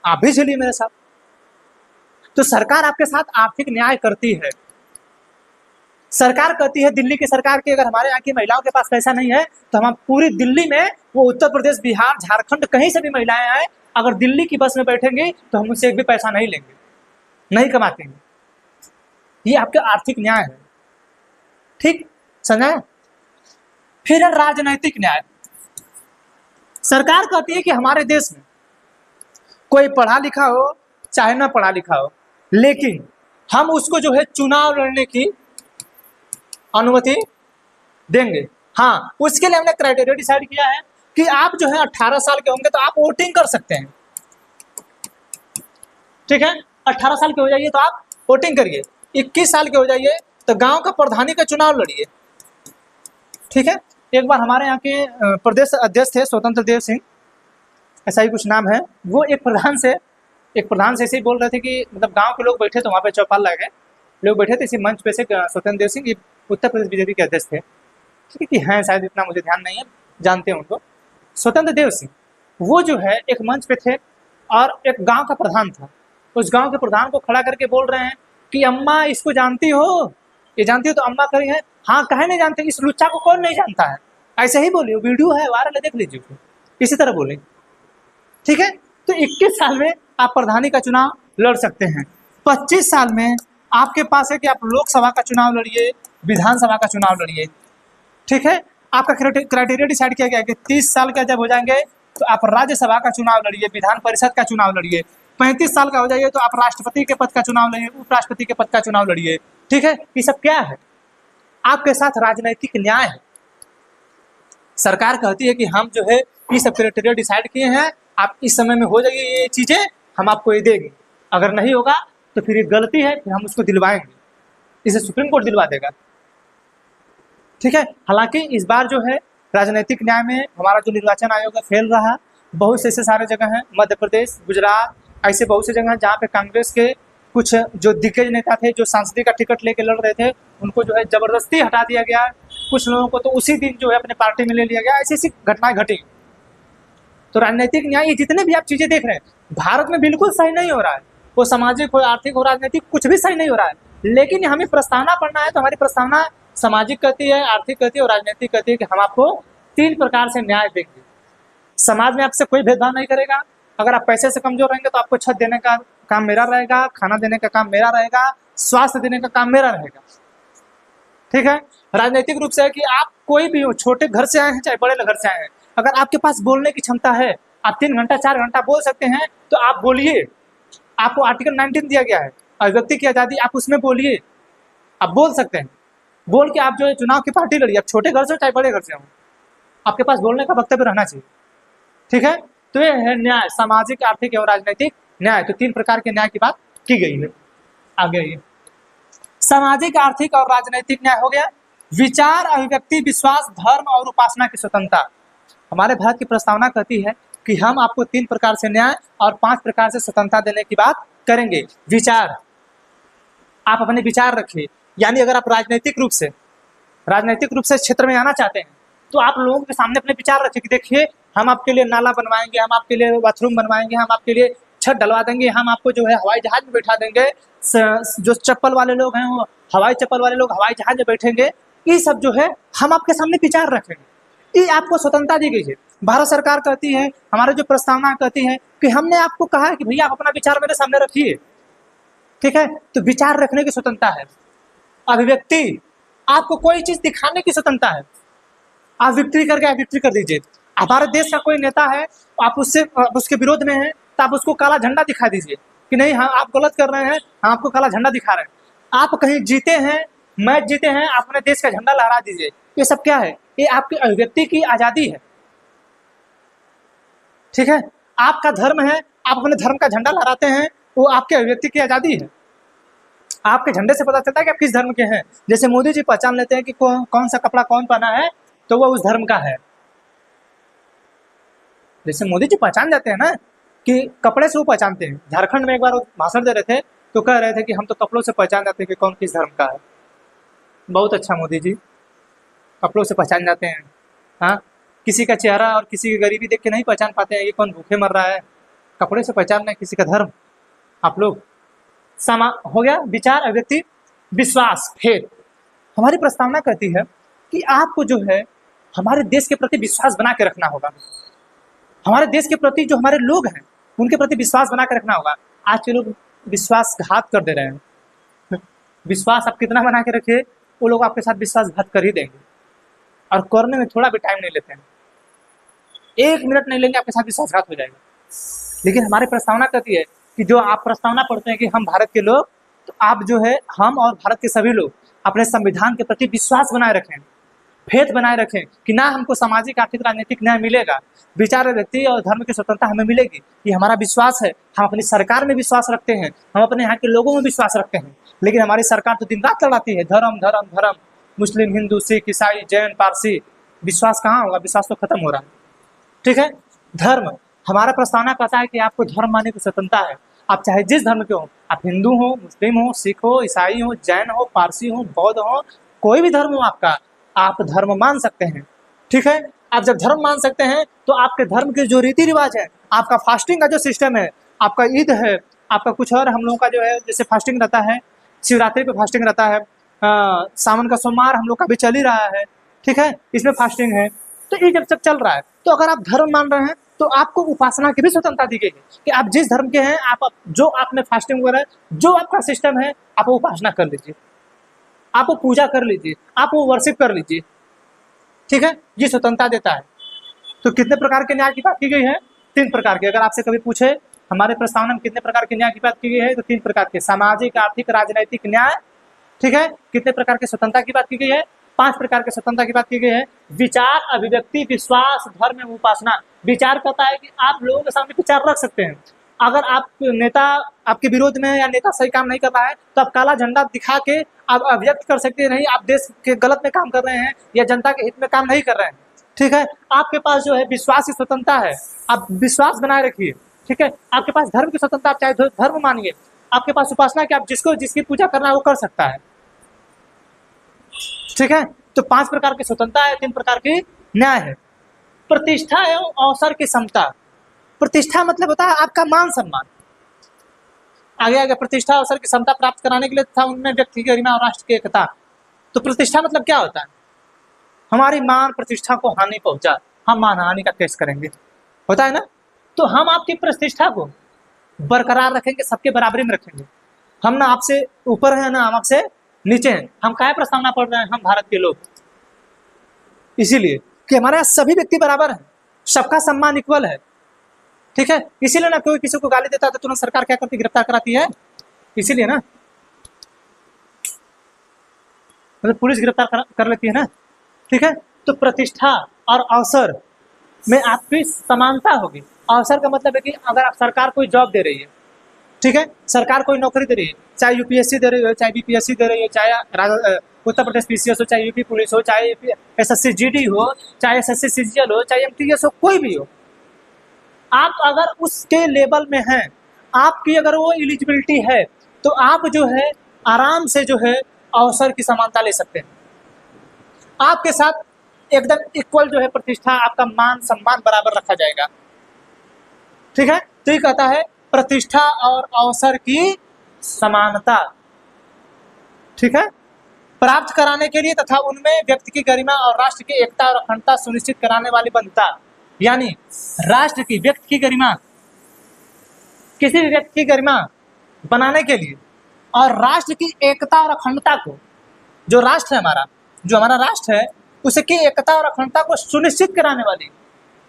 आप भी झेलिए मेरे साथ। तो सरकार आपके साथ आर्थिक न्याय करती है, सरकार कहती है, दिल्ली की सरकार की, अगर हमारे यहाँ की महिलाओं के पास पैसा नहीं है तो हम पूरी दिल्ली में, वो उत्तर प्रदेश, बिहार, झारखंड, कहीं से भी महिलाएं आए, अगर दिल्ली की बस में बैठेंगे तो हम उनसे एक भी पैसा नहीं लेंगे, नहीं कमाते हैं। ये आपका आर्थिक न्याय है, ठीक समझा। फिर है राजनैतिक न्याय। सरकार कहती है कि हमारे देश में कोई पढ़ा लिखा हो चाहे ना पढ़ा लिखा हो, लेकिन हम उसको जो है चुनाव लड़ने की अनुमति देंगे। हाँ, उसके लिए हमने क्राइटेरिया डिसाइड किया है कि आप जो है 18 साल के होंगे तो आप वोटिंग कर सकते हैं, ठीक है। 18 साल के हो जाइए तो आप वोटिंग करिए, 21 साल के हो जाइए तो गांव का प्रधानी का चुनाव लड़िए, ठीक है। एक बार हमारे यहाँ के प्रदेश अध्यक्ष थे स्वतंत्र देव सिंह, ऐसा ही कुछ नाम है, वो एक प्रधान से ऐसे ही बोल रहे थे कि मतलब गांव के लोग बैठे, तो वहाँ पे चौपाल लगे, लोग बैठे थे, इसी मंच पे से स्वतंत्र देव सिंह उत्तर प्रदेश बीजेपी के अध्यक्ष थे, ठीक है, कि हैं शायद, इतना मुझे ध्यान नहीं है, जानते हैं उनको, स्वतंत्र देव सिंह। वो जो है एक मंच पे थे और एक गांव का प्रधान था, उस गांव के प्रधान को खड़ा करके बोल रहे हैं कि अम्मा इसको जानती हो, ये जानती हो, तो अम्मा कही है हाँ कहे नहीं जानते, इस लुच्चा को कौन नहीं जानता है, ऐसे ही बोलिए, वीडियो है वायरल है, देख लीजिए, इसी तरह बोले, ठीक है। तो 21 साल में आप प्रधानी का चुनाव लड़ सकते हैं, 25 साल में आपके पास है कि आप लोकसभा का चुनाव लड़िए, विधानसभा का चुनाव लड़िए, ठीक है। आपका क्राइटेरिया डिसाइड किया गया है कि 30 साल का जब हो जाएंगे तो आप राज्यसभा का चुनाव लड़िए, विधान परिषद का चुनाव लड़िए, 35 साल का हो जाइए तो आप राष्ट्रपति के पद का चुनाव लड़िए, उपराष्ट्रपति के पद का चुनाव लड़िए, ठीक है। ये सब क्या है, आपके साथ राजनीतिक न्याय है। सरकार कहती है कि हम जो है ये सब क्राइटेरिया डिसाइड किए हैं, आप इस समय में हो जाइए ये चीजें, हम आपको ये देंगे, अगर नहीं होगा तो फिर ये गलती है, फिर हम उसको दिलवाएंगे, इसे सुप्रीम कोर्ट दिलवा देगा, ठीक है। हालांकि इस बार जो है राजनीतिक न्याय में हमारा जो निर्वाचन आयोग है फेल रहा, बहुत से ऐसे सारे जगह हैं, मध्य प्रदेश, गुजरात, ऐसे बहुत से जगह हैं जहाँ पे कांग्रेस के कुछ जो दिग्गज नेता थे, जो सांसद का टिकट लेके लड़ रहे थे, उनको जो है जबरदस्ती हटा दिया गया, कुछ लोगों को तो उसी दिन जो है अपने पार्टी में ले लिया गया, ऐसी ऐसी घटनाएं घटी। तो राजनीतिक न्याय, ये जितने भी आप चीजें देख रहे हैं भारत में बिल्कुल सही नहीं हो रहा है, वो सामाजिक हो, आर्थिक हो, राजनीतिक, कुछ भी सही नहीं हो रहा है। लेकिन हमें प्रस्तावना पढ़ना है तो हमारी प्रस्तावना सामाजिक कहती है, आर्थिक कहती है और राजनीतिक कहती है कि हम आपको 3 प्रकार से न्याय देंगे। समाज में आपसे कोई भेदभाव नहीं करेगा, अगर आप पैसे से कमजोर रहेंगे तो आपको छत देने का काम मेरा रहेगा, खाना देने का काम मेरा रहेगा, स्वास्थ्य देने का काम मेरा रहेगा, ठीक है। राजनीतिक रूप से है कि आप कोई भी हो, छोटे घर से आए हैं चाहे बड़े घर से आए हैं, अगर आपके पास बोलने की क्षमता है, आप 3 घंटा 4 घंटा बोल सकते हैं, तो आप बोलिए। आपको आर्टिकल 19 दिया गया है, अभिव्यक्ति की आज़ादी, आप उसमें बोलिए, आप बोल सकते हैं, बोल के आप जो है चुनाव की पार्टी लड़िए, आप छोटे घर से हो चाहे बड़े घर से हो, आपके पास बोलने का वक्तव्य रहना चाहिए, ठीक है। तो ये है न्याय, सामाजिक, आर्थिक और राजनीतिक न्याय। तो 3 प्रकार के न्याय की बात की गई है। आगे आइए, सामाजिक, आर्थिक और राजनीतिक न्याय हो गया। विचार, अभिव्यक्ति, विश्वास, धर्म और उपासना की स्वतंत्रता। हमारे भारत की प्रस्तावना कहती है कि हम आपको 3 प्रकार से न्याय और 5 प्रकार से स्वतंत्रता देने की बात करेंगे। विचार, आप अपने विचार रखिए, यानी अगर आप राजनीतिक रूप से राजनीतिक रूप से क्षेत्र में आना चाहते हैं, तो आप लोगों के सामने अपने विचार रखें कि देखिए हम आपके लिए नाला बनवाएंगे, हम आपके लिए बाथरूम बनवाएंगे, हम आपके लिए छत डलवा देंगे, हम आपको जो है हवाई जहाज में बैठा देंगे, जो चप्पल वाले लोग हैं वो हवाई चप्पल वाले लोग हवाई जहाज में बैठेंगे। ये सब जो है हम आपके सामने विचार रखेंगे। ये आपको स्वतंत्रता दी गई है। भारत सरकार कहती है, हमारे जो प्रस्तावना कहती है कि हमने आपको कहा है कि भैया आप अपना विचार मेरे सामने रखिए, ठीक है। तो विचार रखने की स्वतंत्रता है। अभिव्यक्ति, आपको कोई चीज दिखाने की स्वतंत्रता है, आप विक्ट्री करके आप विक्ट्री कर दीजिए। हमारे देश का कोई नेता है, आप उसके विरोध में है तो आप उसको काला झंडा दिखा दीजिए कि नहीं हाँ आप गलत कर रहे हैं, हम आपको काला झंडा दिखा रहे हैं। आप कहीं जीते हैं, मैच जीते हैं, आप अपने देश का झंडा लहरा दीजिए। ये सब क्या है? ये आपकी अभिव्यक्ति की आजादी है, ठीक है। आपका धर्म है, आप अपने धर्म का झंडा लहराते हैं, वो आपके अभिव्यक्ति की आजादी है। आपके झंडे से पता चलता है कि आप किस धर्म के हैं। जैसे मोदी जी पहचान लेते हैं कि कौन सा कपड़ा कौन पहना है तो वो उस धर्म का है। जैसे मोदी जी पहचान जाते हैं ना कि कपड़े से वो पहचानते हैं। झारखंड में एक बार वो भाषण दे रहे थे तो कह रहे थे कि हम तो कपड़ों से पहचान जाते हैं कि कौन किस धर्म का है। बहुत अच्छा मोदी जी, कपड़ों से पहचान जाते हैं। हाँ, किसी का चेहरा और किसी की गरीबी देख के नहीं पहचान पाते हैं ये कौन भूखे मर रहा है, कपड़े से पहचान रहे किसी का धर्म। आप लोग हो गया विचार, अभिव्यक्ति, विश्वास, फेथ। हमारी प्रस्तावना कहती है कि आपको जो है हमारे देश के प्रति विश्वास बना के रखना होगा। हमारे देश के प्रति जो हमारे लोग हैं उनके प्रति विश्वास बना के रखना होगा। आज के लोग विश्वासघात कर दे रहे हैं। विश्वास आप कितना बना के रखिए, वो लोग आपके साथ विश्वासघात कर ही देंगे, और करने में थोड़ा भी टाइम नहीं लेते हैं। 1 मिनट नहीं लेंगे आपके साथ विश्वासघात हो जाएगा। लेकिन हमारी प्रस्तावना कहती है कि जो आप प्रस्तावना पढ़ते हैं कि हम भारत के लोग, तो आप जो है हम और भारत के सभी लोग अपने संविधान के प्रति विश्वास बनाए रखें, फेथ बनाए रखें कि ना हमको सामाजिक आर्थिक राजनीतिक न्याय मिलेगा, विचार, व्यक्ति और धर्म की स्वतंत्रता हमें मिलेगी। ये हमारा विश्वास है। हम अपनी सरकार में विश्वास रखते हैं, हम अपने यहाँ के लोगों में विश्वास रखते हैं। लेकिन हमारी सरकार तो दिन रात लड़ाती है, धर्म धर्म धर्म, मुस्लिम, हिंदू, सिख, ईसाई, जैन, पारसी। विश्वास कहाँ होगा? विश्वास तो खत्म हो रहा है, ठीक है। धर्म, हमारा प्रस्तावना कहता है कि आपको धर्म मानने की स्वतंत्रता है। आप चाहे जिस धर्म के हो, आप हिंदू हो, मुस्लिम हो, सिख हो, ईसाई हो, जैन हो, पारसी हो, बौद्ध हो, कोई भी धर्म हो आपका, आप धर्म मान सकते हैं, ठीक है। आप जब धर्म मान सकते हैं तो आपके धर्म के जो रीति रिवाज है, आपका फास्टिंग का जो सिस्टम है, आपका ईद है, आपका कुछ और हम लोगों का जो है जैसे फास्टिंग रहता है, शिवरात्रि पे फास्टिंग रहता है, सावन का सोमवार हम लोग का भी चल ही रहा है, ठीक है, इसमें फास्टिंग है। तो ये जब चल रहा है तो अगर आप धर्म मान रहे हैं तो आपको उपासना की भी स्वतंत्रता दी गई है कि आप जिस धर्म के हैं, आप जो आप में फास्टिंग वगैरह जो आपका सिस्टम है, आप वो उपासना कर लीजिए, आप वो पूजा कर लीजिए, आप वो वर्शिप कर लीजिए, ठीक है। ये स्वतंत्रता देता है। तो कितने प्रकार के न्याय की बात की गई है? 3 प्रकार के। अगर आपसे कभी पूछे हमारे प्रस्तावना में कितने प्रकार के न्याय की बात की गई है, तो 3 प्रकार के। सामाजिक, आर्थिक, राजनैतिक न्याय, ठीक है। कितने प्रकार के स्वतंत्रता की बात की गई है? 5 प्रकार के स्वतंत्रता की बात की गई है। विचार, अभिव्यक्ति, विश्वास, धर्म एवं उपासना। विचार कहता है कि आप लोगों के सामने विचार रख सकते हैं। अगर आप नेता आपके विरोध में या नेता सही काम नहीं कर रहा है तो आप काला झंडा दिखा के आप अभिव्यक्त कर सकते हैं, नहीं आप देश के गलत में काम कर रहे हैं या जनता के हित में काम नहीं कर रहे हैं, ठीक है। आपके पास जो है विश्वास की स्वतंत्रता है, आप विश्वास बनाए रखिए, ठीक है। आपके पास धर्म की स्वतंत्रता, आप चाहे धर्म मानिए। आपके पास उपासना की, आप जिसको जिसकी पूजा करना है वो कर सकता है, ठीक है। तो 5 प्रकार की स्वतंत्रता है, 3 प्रकार की न्याय है। प्रतिष्ठा एवं अवसर की समता। प्रतिष्ठा मतलब होता है आपका मान सम्मान। आगे प्रतिष्ठा अवसर की समता प्राप्त कराने के लिए तथा उनमें व्यक्ति की गरिमा और राष्ट्र की एकता। तो प्रतिष्ठा मतलब क्या होता है? हमारी मान प्रतिष्ठा को हानि पहुंचा, हम मानहानि का केस करेंगे, होता है ना। तो हम आपकी प्रतिष्ठा को बरकरार रखेंगे, सबके बराबरी में रखेंगे। हम ना आपसे ऊपर हैं ना हम आपसे नीचे हैं। हम क्या प्रस्तावना पढ़ रहे हैं? हम भारत के लोग, इसीलिए कि हमारे यहाँ सभी व्यक्ति बराबर हैं, सबका सम्मान इक्वल है, ठीक है। इसीलिए ना कोई किसी को गाली देता है तो तुरंत सरकार क्या करती है? गिरफ्तार कराती है, इसीलिए ना, मतलब पुलिस गिरफ्तार कर लेती है ना, ठीक है। तो प्रतिष्ठा और अवसर में आपकी समानता होगी। अवसर का मतलब है कि अगर आप सरकार कोई जॉब दे रही है, ठीक है, सरकार कोई नौकरी दे रही है, चाहे यूपीएससी दे रही हो, चाहे बीपीएससी दे रही हो, चाहे उत्तर प्रदेश पीसीएस हो, चाहे यूपी पुलिस हो, चाहे एसएससी जीडी हो, चाहे एसएससी सीजीएल हो, चाहे एमटीएस हो, कोई भी हो, आप अगर उसके लेवल में हैं, आपकी अगर वो एलिजिबिलिटी है, तो आप जो है आराम से जो है अवसर की समानता ले सकते हैं। आपके साथ एकदम इक्वल जो है प्रतिष्ठा, आपका मान सम्मान बराबर रखा जाएगा। ठीक है, तो ये कहता है प्रतिष्ठा और अवसर की समानता, ठीक है, प्राप्त कराने के लिए तथा उनमें व्यक्ति की गरिमा और राष्ट्र की एकता और अखंडता सुनिश्चित कराने वाली बंधुता। यानी राष्ट्र की, व्यक्ति की गरिमा, किसी भी व्यक्ति की गरिमा बनाने के लिए और राष्ट्र की एकता और अखंडता को, जो राष्ट्र है हमारा, जो हमारा राष्ट्र है उसकी एकता और अखंडता को सुनिश्चित कराने वाली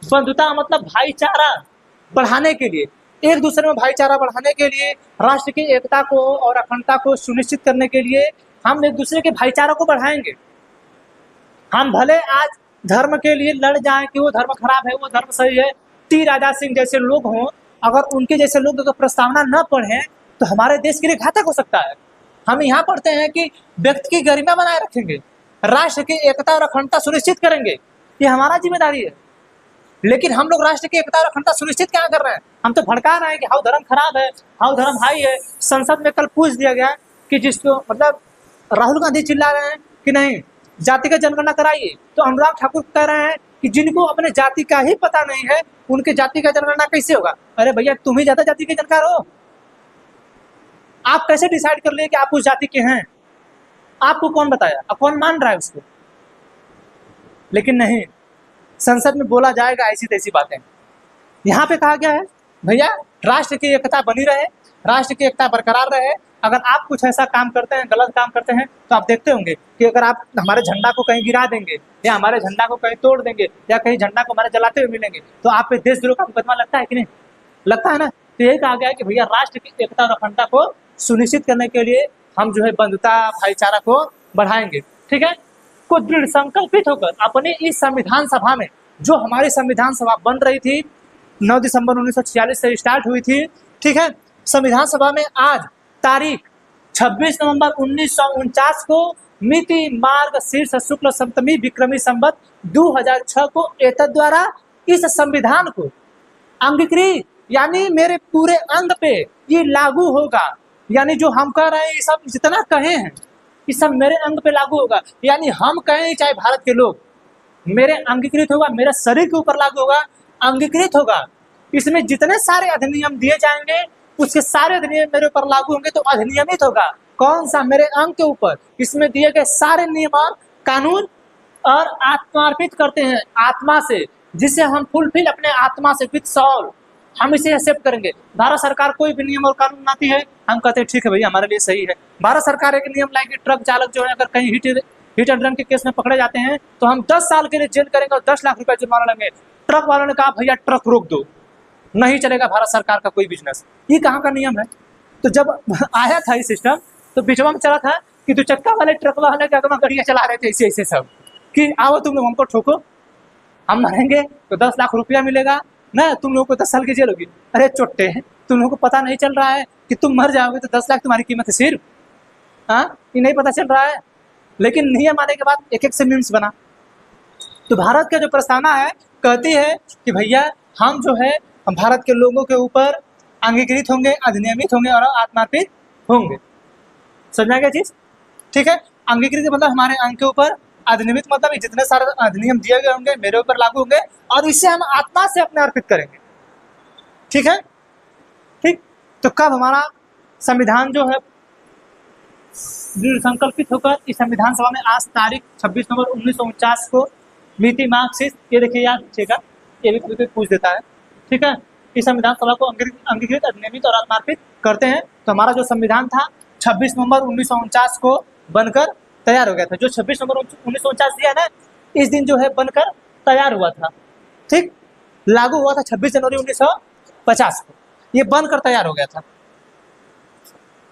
बंधुता, मतलब भाईचारा बढ़ाने के लिए, एक दूसरे में भाईचारा बढ़ाने के लिए, राष्ट्र की एकता को और अखंडता को सुनिश्चित करने के लिए हम एक दूसरे के भाईचारा को बढ़ाएंगे। हम भले आज धर्म के लिए लड़ जाएं कि वो धर्म खराब है, वो धर्म सही है, टी राजा सिंह जैसे लोग हों, अगर उनके जैसे लोग अगर प्रस्तावना न पढ़ें तो हमारे देश के लिए घातक हो सकता है। हम यहाँ पढ़ते हैं कि व्यक्ति की गरिमा बनाए रखेंगे, राष्ट्र की एकता और अखंडता सुनिश्चित करेंगे, ये हमारा जिम्मेदारी है। लेकिन हम लोग राष्ट्र की एकता और अखंडता सुनिश्चित क्या कर रहे हैं? हम तो भड़का रहे हैं कि हाउ धर्म खराब है, हाउ धर्म हाई है। संसद में कल पूछ दिया गया कि जिसको, मतलब राहुल गांधी चिल्ला रहे हैं कि नहीं जातिगत जनगणना कराइए, तो अनुराग ठाकुर कह रहे हैं कि जिनको अपने जाति का ही पता नहीं है उनके जाति का जनगणना कैसे होगा। अरे भैया, तुम ही ज्यादा जाति के जानकार हो, आप कैसे डिसाइड कर लिए कि आप उस जाति के हैं? आपको कौन बताया? अब कौन मान रहा है उसको? लेकिन नहीं, संसद में बोला जाएगा ऐसी तैसी बातें। यहाँ पे कहा गया है भैया राष्ट्र की एकता बनी रहे, राष्ट्र की एकता बरकरार रहे। अगर आप कुछ ऐसा काम करते हैं, गलत काम करते हैं, तो आप देखते होंगे कि अगर आप हमारे झंडा को कहीं गिरा देंगे या हमारे झंडा को कहीं तोड़ देंगे या कहीं झंडा को हमारे जलाते हुए मिलेंगे तो आप पे देशद्रोह का मुकदमा लगता है कि नहीं? लगता है ना। तो यही कहा गया है कि भैया राष्ट्र की एकता और अखंडता को सुनिश्चित करने के लिए हम जो है बंधुता, भाईचारा को बढ़ाएंगे। ठीक है, को दृढ़ संकल्पित होकर अपने इस संविधान सभा में, जो हमारी संविधान सभा बन रही थी 9 दिसंबर 1946 से स्टार्ट हुई थी, ठीक है, संविधान सभा में आज तारीख 26 नवंबर 1949 को मिति मार्ग शीर्ष शुक्ल सप्तमी विक्रमी संवत 2006 को एतद द्वारा इस संविधान को अंगीकृत, यानी मेरे पूरे अंग पे ये लागू होगा। यानी जो हम कह रहे हैं ये सब जितना कहे हैं ये सब मेरे अंग पे लागू होगा। यानी हम कहें चाहे भारत के लोग, मेरे अंगीकृत होगा, मेरे शरीर के ऊपर लागू होगा, अंगीकृत होगा। इसमें जितने सारे अधिनियम दिए जाएंगे उसके सारे अधिनियम मेरे ऊपर लागू होंगे तो अधिनियमित होगा। कौन सा? मेरे अंग के ऊपर। इसमें दिए गए सारे नियम और कानून और आत्मार्पित करते हैं आत्मा से, जिसे हम फुलफिल अपने आत्मा से विद सोल हम इसे एक्सेप्ट करेंगे। भारत सरकार कोई भी नियम और कानून बनाती है, हम कहते हैं ठीक है भैया हमारे लिए सही है। भारत सरकार एक नियम लाएगी, ट्रक चालक जो है अगर कहीं हिट एंड रन के केस में पकड़े जाते हैं तो हम 10 साल के लिए जेल करेंगे और 10 लाख रुपए जुर्माना लेंगे। ट्रक वालों ने कहा भैया ट्रक रोक दो, नहीं चलेगा भारत सरकार का कोई बिजनेस। ये कहाँ का नियम है? तो जब आया था ये सिस्टम तो बिचवा में चला था कि 2 चक्का वाले ट्रक वाले गाड़ियाँ चला रहे थे ऐसे ऐसे सब कि आओ तुम लोग हमको ठोको, हम मरेंगे तो 10 लाख रुपया मिलेगा ना, तुम लोगों को 10 साल की जेल होगी। अरे चोट्टे हैं, तुम लोगों को पता नहीं चल रहा है कि तुम मर जाओगे तो 10 लाख तुम्हारी कीमत है सिर्फ। हाँ, ये नहीं पता चल रहा है। लेकिन नियम आने के बाद एक एक से मीम्स बना। तो भारत का जो प्रस्तावना है कहती है कि भैया हम जो है हम भारत के लोगों के ऊपर अंगीकृत होंगे, अधिनियमित होंगे और आत्मार्पित होंगे। समझा गया चीज? ठीक है, अंगीकृत मतलब हमारे अंग के ऊपर, अधिनियमित मतलब जितने सारे अधिनियम दिए गए होंगे मेरे ऊपर लागू होंगे और इसे हम आत्मा से अपने अर्पित करेंगे। ठीक है, ठीक। तो कब हमारा संविधान जो है संकल्पित होकर इस संविधान सभा में आज तारीख 26 नवंबर 1949 को मिति मार्क्सिस्ट, ये देखिए याद रखिएगा, ये भी पूछ देता है। ठीक है, इस संविधान सभा को अंगीकृत, अधिनियमित और आत्मार्पित करते हैं। तो हमारा जो संविधान था 26 नवंबर 1949 को बनकर तैयार हो गया था। जो 26 नवंबर 1949 दिया ना, इस दिन जो है बनकर तैयार हुआ था। ठीक, लागू हुआ था 26 जनवरी 1950 को, ये बनकर तैयार हो गया था।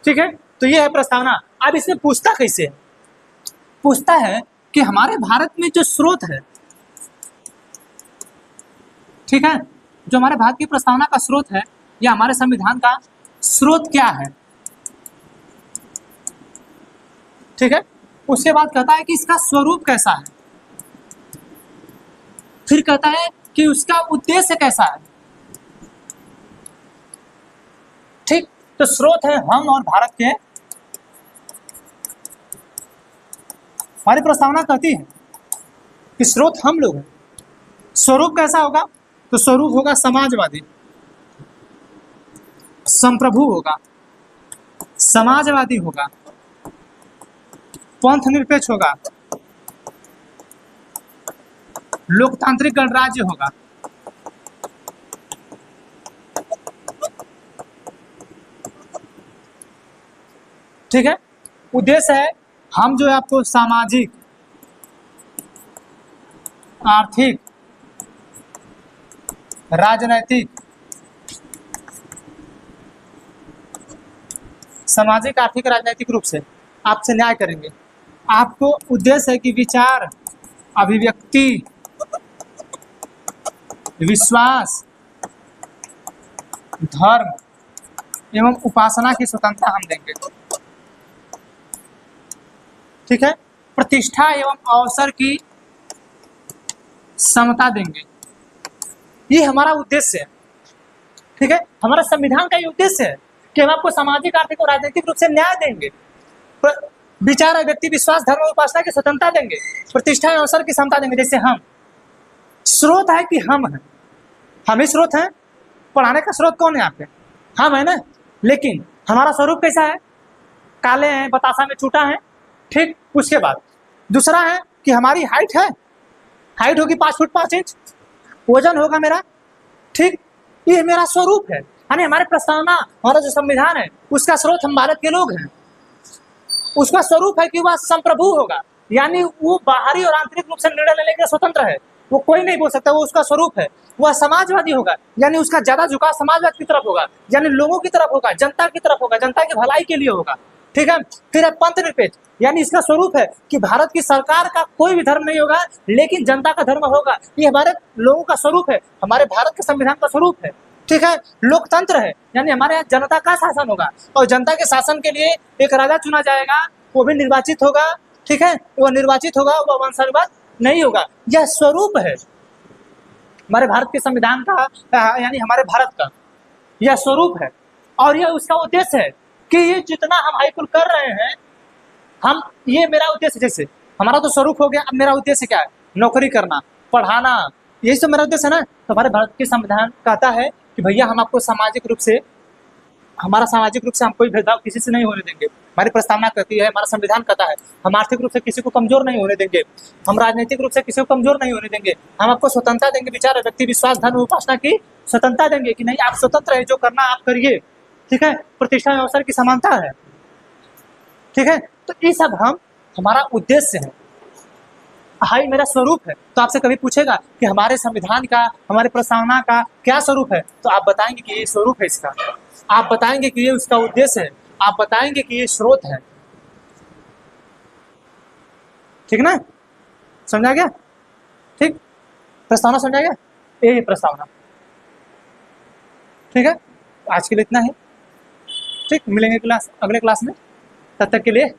ठीक है, तो ये है प्रस्तावना। अब इसमें पूछता कैसे है? पूछता है कि हमारे भारत में जो स्रोत है, ठीक है, जो हमारे भारत की प्रस्तावना का स्रोत है या हमारे संविधान का स्रोत क्या है? ठीक है, उसके बाद कहता है कि इसका स्वरूप कैसा है, फिर कहता है कि उसका उद्देश्य कैसा है। ठीक, तो स्रोत है हम और भारत के। हमारी प्रस्तावना कहती है कि स्रोत हम लोग हैं। स्वरूप कैसा होगा? तो स्वरूप होगा समाजवादी, संप्रभु होगा, समाजवादी होगा, पंथ निरपेक्ष होगा, लोकतांत्रिक गणराज्य होगा। ठीक है, उद्देश्य है हम जो है आपको सामाजिक, आर्थिक, राजनैतिक, सामाजिक, आर्थिक, राजनैतिक रूप से आपसे न्याय करेंगे। आपको उद्देश्य है कि विचार, अभिव्यक्ति, विश्वास, धर्म एवं उपासना की स्वतंत्रता हम देंगे। ठीक है, प्रतिष्ठा एवं अवसर की समता देंगे। ये हमारा उद्देश्य है। ठीक है, हमारा संविधान का ये उद्देश्य है कि हम आपको सामाजिक, आर्थिक और राजनीतिक रूप से न्याय देंगे, विचार, व्यक्ति, विश्वास, धर्म और उपासना की स्वतंत्रता देंगे, प्रतिष्ठा एवं अवसर की समता देंगे। जैसे हम, स्रोत है कि हम हैं, हम ही स्रोत हैं। पढ़ाने का स्रोत कौन है यहाँ पे? हम है ना। लेकिन हमारा स्वरूप कैसा है? काले हैं, बतासा में छूटा है। ठीक, उसके बाद दूसरा है कि हमारी हाइट है, हाइट होगी 5 फुट 5 इंच, वजन होगा मेरा। ठीक, ये मेरा स्वरूप है। यानी हमारे प्रस्तावना, हमारा जो संविधान है उसका स्रोत हम भारत के लोग हैं। उसका स्वरूप है कि वह संप्रभु होगा, यानी वो बाहरी और आंतरिक रूप से निर्णय लेने के लिए स्वतंत्र है, वो कोई नहीं बोल सकता, वो उसका स्वरूप है। वह समाजवादी होगा, यानी उसका ज्यादा झुकाव समाजवाद की तरफ होगा, यानी लोगों की तरफ होगा, जनता की तरफ होगा, जनता की भलाई के लिए होगा। ठीक है, फिर है पंथ निरपेक्ष, यानी इसका स्वरूप है कि भारत की सरकार का कोई भी धर्म नहीं होगा, लेकिन जनता का धर्म होगा। ये हमारे लोगों का स्वरूप है, हमारे भारत के संविधान का स्वरूप है। ठीक है, लोकतंत्र है, यानी हमारे यहाँ जनता का शासन होगा और जनता के शासन के लिए एक राजा चुना जाएगा, वो भी निर्वाचित होगा। ठीक है, वो निर्वाचित होगा, वो वंशवाद नहीं होगा। यह स्वरूप है हमारे भारत के संविधान का, यानी हमारे भारत का यह स्वरूप है। और यह उसका उद्देश्य है कि ये जितना हम हाईकुल कर रहे हैं, हम, ये मेरा उद्देश्य, जैसे हमारा तो स्वरूप हो गया, अब मेरा उद्देश्य क्या है? नौकरी करना, पढ़ाना, यही सब मेरा उद्देश्य है ना। तो हमारे भारत के संविधान कहता है कि भैया हम आपको सामाजिक रूप से, हमारा सामाजिक रूप से हम कोई भेदभाव किसी से नहीं होने देंगे। हमारी प्रस्तावना कहती है, हमारा संविधान कहता है हम आर्थिक रूप से किसी को कमजोर नहीं होने देंगे, हम राजनीतिक रूप से किसी को कमजोर नहीं होने देंगे, हम आपको स्वतंत्रता देंगे, विचार, व्यक्ति, विश्वास, धर्म, उपासना की स्वतंत्रता देंगे कि नहीं आप स्वतंत्र है, जो करना आप करिए। ठीक है, प्रतिष्ठा एवं अवसर की समानता है। ठीक है, तो ये सब हमारा उद्देश्य है, हाई मेरा स्वरूप है। तो आपसे कभी पूछेगा कि हमारे संविधान का, हमारे प्रस्तावना का क्या स्वरूप है, तो आप बताएंगे कि ये स्वरूप है इसका, आप बताएंगे कि ये उसका उद्देश्य है, आप बताएंगे कि ये स्रोत है। ठीक ना, समझा गया? ठीक, प्रस्तावना समझा गया? ये प्रस्तावना। ठीक है, आज के लिए इतना ही। ठीक, मिलेंगे अगले क्लास में, तब तक के लिए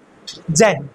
जय हिंद।